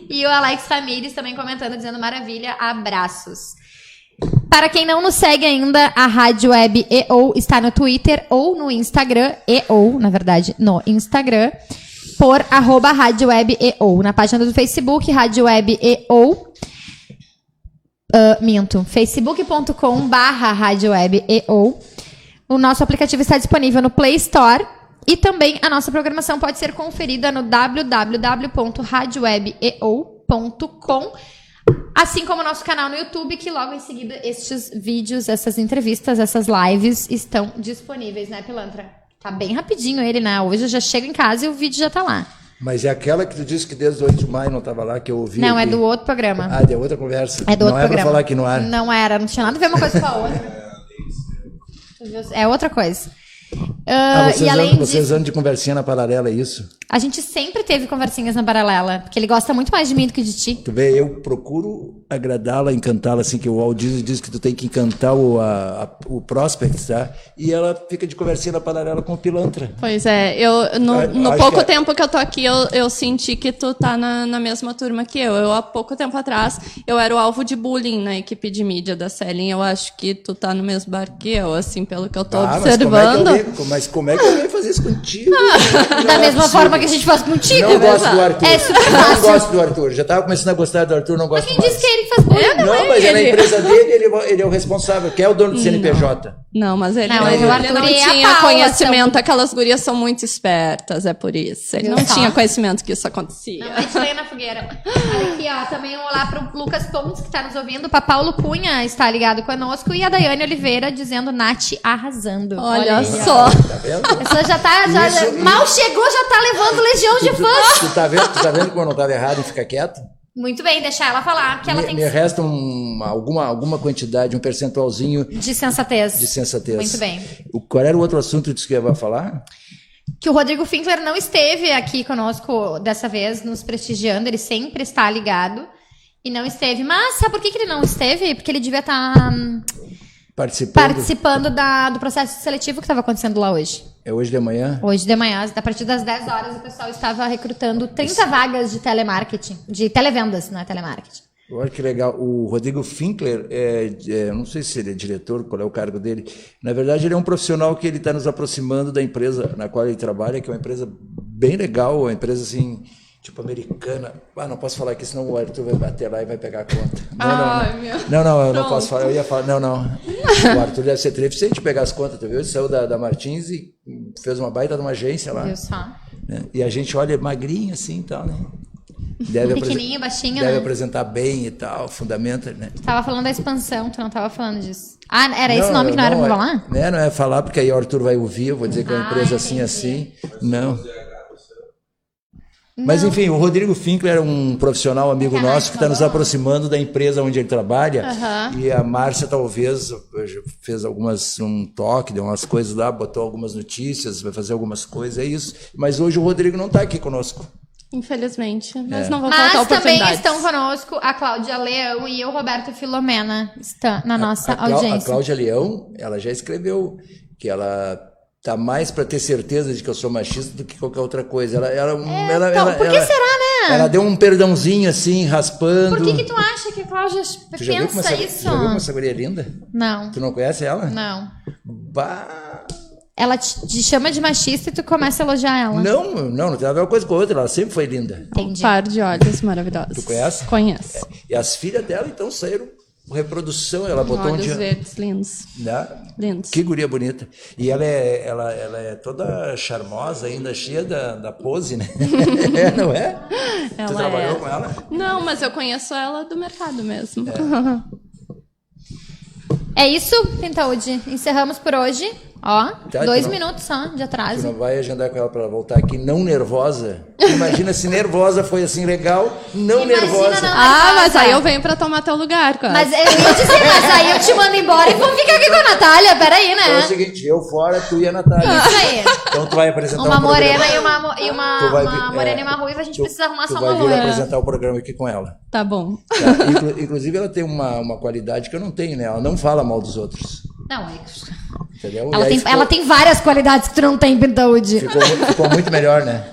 E o Alex Ramires também comentando, dizendo maravilha, abraços. Para quem não nos segue ainda, a Rádio Web EO está no Twitter ou no Instagram, na verdade, no Instagram, por @Rádio Web EO. Na página do Facebook, Rádio Web EO. facebook.com/Rádio Web EO. O nosso aplicativo está disponível no Play Store e também a nossa programação pode ser conferida no www.radiowebeo.com, assim como o nosso canal no YouTube, que logo em seguida estes vídeos, essas entrevistas, essas lives estão disponíveis, né, Pilantra? Tá bem rapidinho ele, né? Hoje eu já chego em casa e o vídeo já tá lá. Mas é aquela que tu disse que desde o 8 de maio não estava lá, que eu ouvi. Não, aqui. é do outro programa. É de outra conversa. É do outro programa. Não é pra falar aqui no ar. Não era, não tinha nada a ver uma coisa com a outra. É outra coisa. Vocês andam de conversinha na paralela, é isso? A gente sempre teve conversinhas na paralela, porque ele gosta muito mais de mim do que de ti. Tu vê, eu procuro agradá-la, encantá-la, assim, que o Walt Disney diz que tu tem que encantar o prospect, tá? E ela fica de conversinha na paralela com o Pilantra. Pois é, no pouco tempo que eu tô aqui, eu senti que tu tá na mesma turma que eu. Eu, há pouco tempo atrás, eu era o alvo de bullying na equipe de mídia da Selling. Eu acho que tu tá no mesmo bar que eu, assim, pelo que eu tô observando. Como Mas como é que eu ia fazer isso contigo? Da mesma forma que a gente faz contigo. Não gosto do Arthur. É super Não fácil. gosto do Arthur. Já tava começando a gostar do Arthur, não gosto Quem mais. disse que ele faz bullying? Não, mas é na empresa dele, ele é o responsável, que é o dono do CNPJ. Não, mas ele Não, não, mas o ele Arthur não e a tinha Paula conhecimento. Aquelas gurias são muito espertas, é por isso. Ele não Viu só? tinha conhecimento que isso acontecia. Não, a gente lenha na fogueira. Olha aqui, ó, também um olá pro Lucas Pontes, que tá nos ouvindo. O Paulo Cunha está ligado conosco. E a Daiane Oliveira dizendo, Nath arrasando. Olha aí, só. ó. Tá vendo? A pessoa já tá, Isso- mal chegou, já tá levando legião de fãs. Tu tá vendo como eu não tava errado em ficar quieto? Muito bem, deixar ela falar, porque ela tem Me resta alguma quantidade, um percentualzinho de sensatez. de sensatez. Muito bem. Qual era o outro assunto que você ia falar? Que o Rodrigo Finkler não esteve aqui conosco dessa vez, nos prestigiando. Ele sempre está ligado. E não esteve. Mas sabe por que ele não esteve? Porque ele devia estar participando do processo seletivo que estava acontecendo lá hoje. É hoje de manhã? Hoje de manhã, a partir das 10 horas, o pessoal estava recrutando 30 vagas de telemarketing. De televendas, não é telemarketing. Olha que legal. O Rodrigo Finkler, não sei se ele é diretor, qual é o cargo dele. Na verdade, ele é um profissional que ele está nos aproximando da empresa na qual ele trabalha, que é uma empresa bem legal, uma empresa assim, tipo americana. Não posso falar aqui, senão o Arthur vai bater lá e vai pegar a conta. Não, eu não posso falar. Eu ia falar, não. O Arthur deve ser deficiente pegar as contas, tu viu? Ele saiu da Martins e fez uma baita de uma agência lá. Viu só? Né? E a gente olha magrinho assim e tal, né? Pequenininho, baixinho, deve né? apresentar bem e tal, fundamenta, né? Tu tava falando da expansão, tu não tava falando disso. Ah, era esse nome que não era pra falar? Não é falar, porque aí o Arthur vai ouvir, eu vou dizer que é uma empresa entendi. assim. Não. Mas enfim, o Rodrigo Finkler é um profissional amigo nosso que está nos aproximando da empresa onde ele trabalha. E a Márcia talvez fez um toque, deu umas coisas lá, botou algumas notícias, vai fazer algumas coisas, é isso. Mas hoje o Rodrigo não está aqui conosco. Infelizmente, mas não vou faltar Mas também oportunidades. estão conosco a Cláudia Leão e o Roberto Filomena, está na nossa audiência. A Cláudia Leão, ela já escreveu que ela tá mais para ter certeza de que eu sou machista do que qualquer outra coisa. Por que será, né? Ela deu um perdãozinho assim, raspando. Por que tu acha que a Cláudia Tu já viu como pensa essa, isso? já viu como essa guria é linda? Não, Tu não conhece ela? não. Bah. Ela te chama de machista e tu começa a elogiar ela. Não tem nada a ver uma coisa com a outra. Ela sempre foi linda. Entendi. Par de olhos maravilhosos. Tu conhece? Conheço. E as filhas dela, então, saíram reprodução. Ela botou Olhos um dia... verdes lindos. Né? Lindos. Que guria bonita. E ela é toda charmosa ainda, cheia da pose, né? Não é? Tu trabalhou com ela? Não, mas eu conheço ela do mercado mesmo. É isso, Pintaúde. Encerramos por hoje. Ó, Tá, 2 então. minutos só de Tu atraso. não vai agendar com ela para ela voltar aqui não nervosa? Imagina se nervosa foi assim legal, não Imagina nervosa. não. Ah, mas Nervosa. aí eu venho pra tomar teu lugar, quase. Mas eu ia dizer, mas aí eu te mando embora e vou ficar aqui com a Natália. Peraí, Então é o né? seguinte, eu fora, tu e a Natália. Isso aí. Então tu vai apresentar Uma um programa. morena e Tu vai uma vir- morena e uma ruiva, a gente precisa arrumar tu só vai uma vir loira. apresentar o programa aqui com ela. Tá bom. Tá? Inclusive ela tem uma qualidade que eu não tenho, né? Ela não fala mal dos outros. Não, Entendeu? ela E aí tem, ela tem várias qualidades que tu não tem, Pintaúde. ficou muito melhor, né?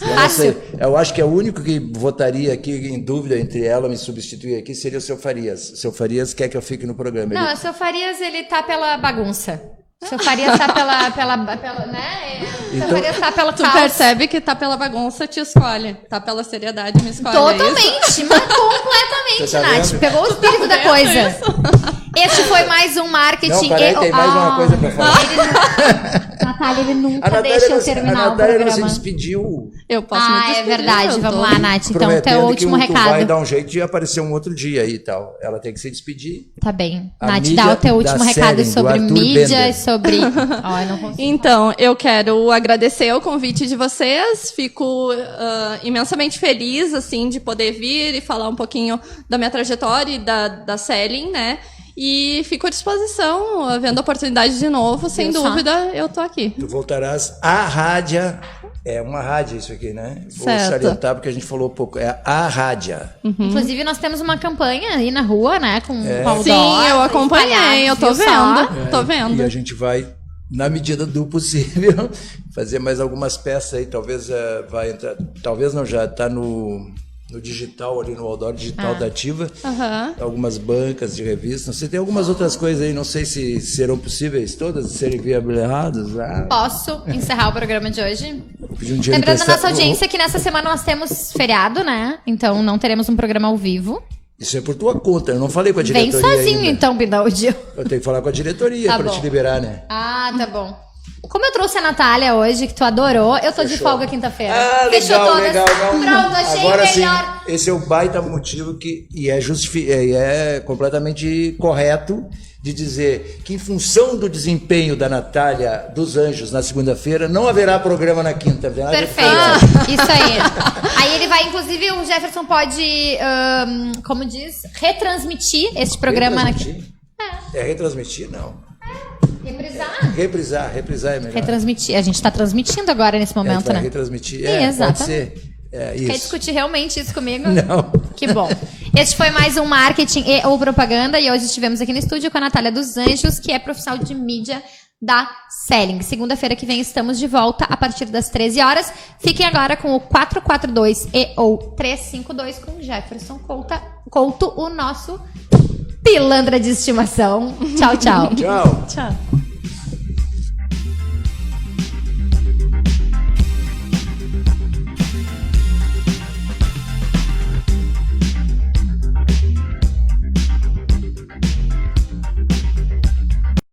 Eu não Fácil. sei. Eu acho que é o único que votaria aqui em dúvida entre ela me substituir aqui seria o seu Farias. O seu Farias quer que eu fique no programa. Não, o seu Farias, ele tá pela bagunça. O seu Farias tá pela né? O seu Farias tá pela Tu caos. percebe que tá pela bagunça, te escolhe. Tá pela seriedade, me escolhe. é isso? Totalmente, mas completamente, Você tá Nath. vendo? Pegou o espírito da coisa. Este foi mais um marketing. Não, peraí, tem mais uma coisa pra falar. Natália, ele A nunca Natália, deixa eu não, terminar a o Natália não se programa. despediu. Eu posso me Ah, despedir. é verdade. eu Vamos tô- lá, Nath. Então, Prometendo teu último que tu vai recado. dar um jeito de aparecer um outro dia aí e tal. Ela tem que se despedir. Tá bem. A Nath, mídia dá o teu último da recado Seren, do sobre Arthur mídia Bender. e sobre... Ó, eu não consigo. Então, eu quero agradecer o convite de vocês. Fico imensamente feliz, assim, de poder vir e falar um pouquinho da minha trajetória e da Selling, né? E fico à disposição, havendo oportunidade de novo, sem Viu só? dúvida, eu tô aqui. Tu voltarás à rádia. É uma rádia isso aqui, né? Vou Certo. salientar porque a gente falou pouco. É a rádia. Inclusive, nós temos uma campanha aí na rua, né? Com outdoors Sim, eu acompanhei, eu tô espalhados, viu vendo. só? Tô vendo. E a gente vai, na medida do possível, fazer mais algumas peças aí. Talvez vai entrar. Talvez não, já está no no digital, ali no outdoor digital da Ativa. Aham. Algumas bancas de revistas. Não sei, tem algumas outras coisas aí, não sei se serão possíveis todas de serem viabilizadas. Posso encerrar o programa de hoje? Pedir um dinheiro Lembrando a emprestado. nossa audiência que nessa semana nós temos feriado, né? Então não teremos um programa ao vivo. Isso é por tua conta, eu não falei com a Vem diretoria sozinho ainda. então, Binaldi. Eu tenho que falar com a diretoria Tá para bom. te liberar, né? Ah, tá bom. Como eu trouxe a Natália hoje, que tu adorou, eu tô de Fechou. folga quinta-feira. Ah, Fechou legal, todas. legal. Pronto, achei Agora melhor. sim, esse é o baita motivo e é completamente correto de dizer que em função do desempenho da Natália dos Anjos na segunda-feira, não haverá programa na quinta. Perfeito, isso aí. Aí ele vai, inclusive, o Jefferson pode, como diz, retransmitir este programa Retransmitir? É retransmitir? Não. Reprisar. Reprisar é melhor. Retransmitir. A gente tá transmitindo agora nesse momento, vai né? retransmitir. Sim, Pode exatamente. ser. É, isso. Quer discutir realmente isso comigo? Não. Que bom. Este foi mais um Marketing e ou Propaganda e hoje estivemos aqui no estúdio com a Natália dos Anjos, que é profissional de mídia da Selling. Segunda-feira que vem estamos de volta a partir das 13 horas. Fiquem agora com o 442 e ou 352 com Jefferson Couto, o nosso pilantra de estimação. Tchau, tchau. Tchau. Tchau.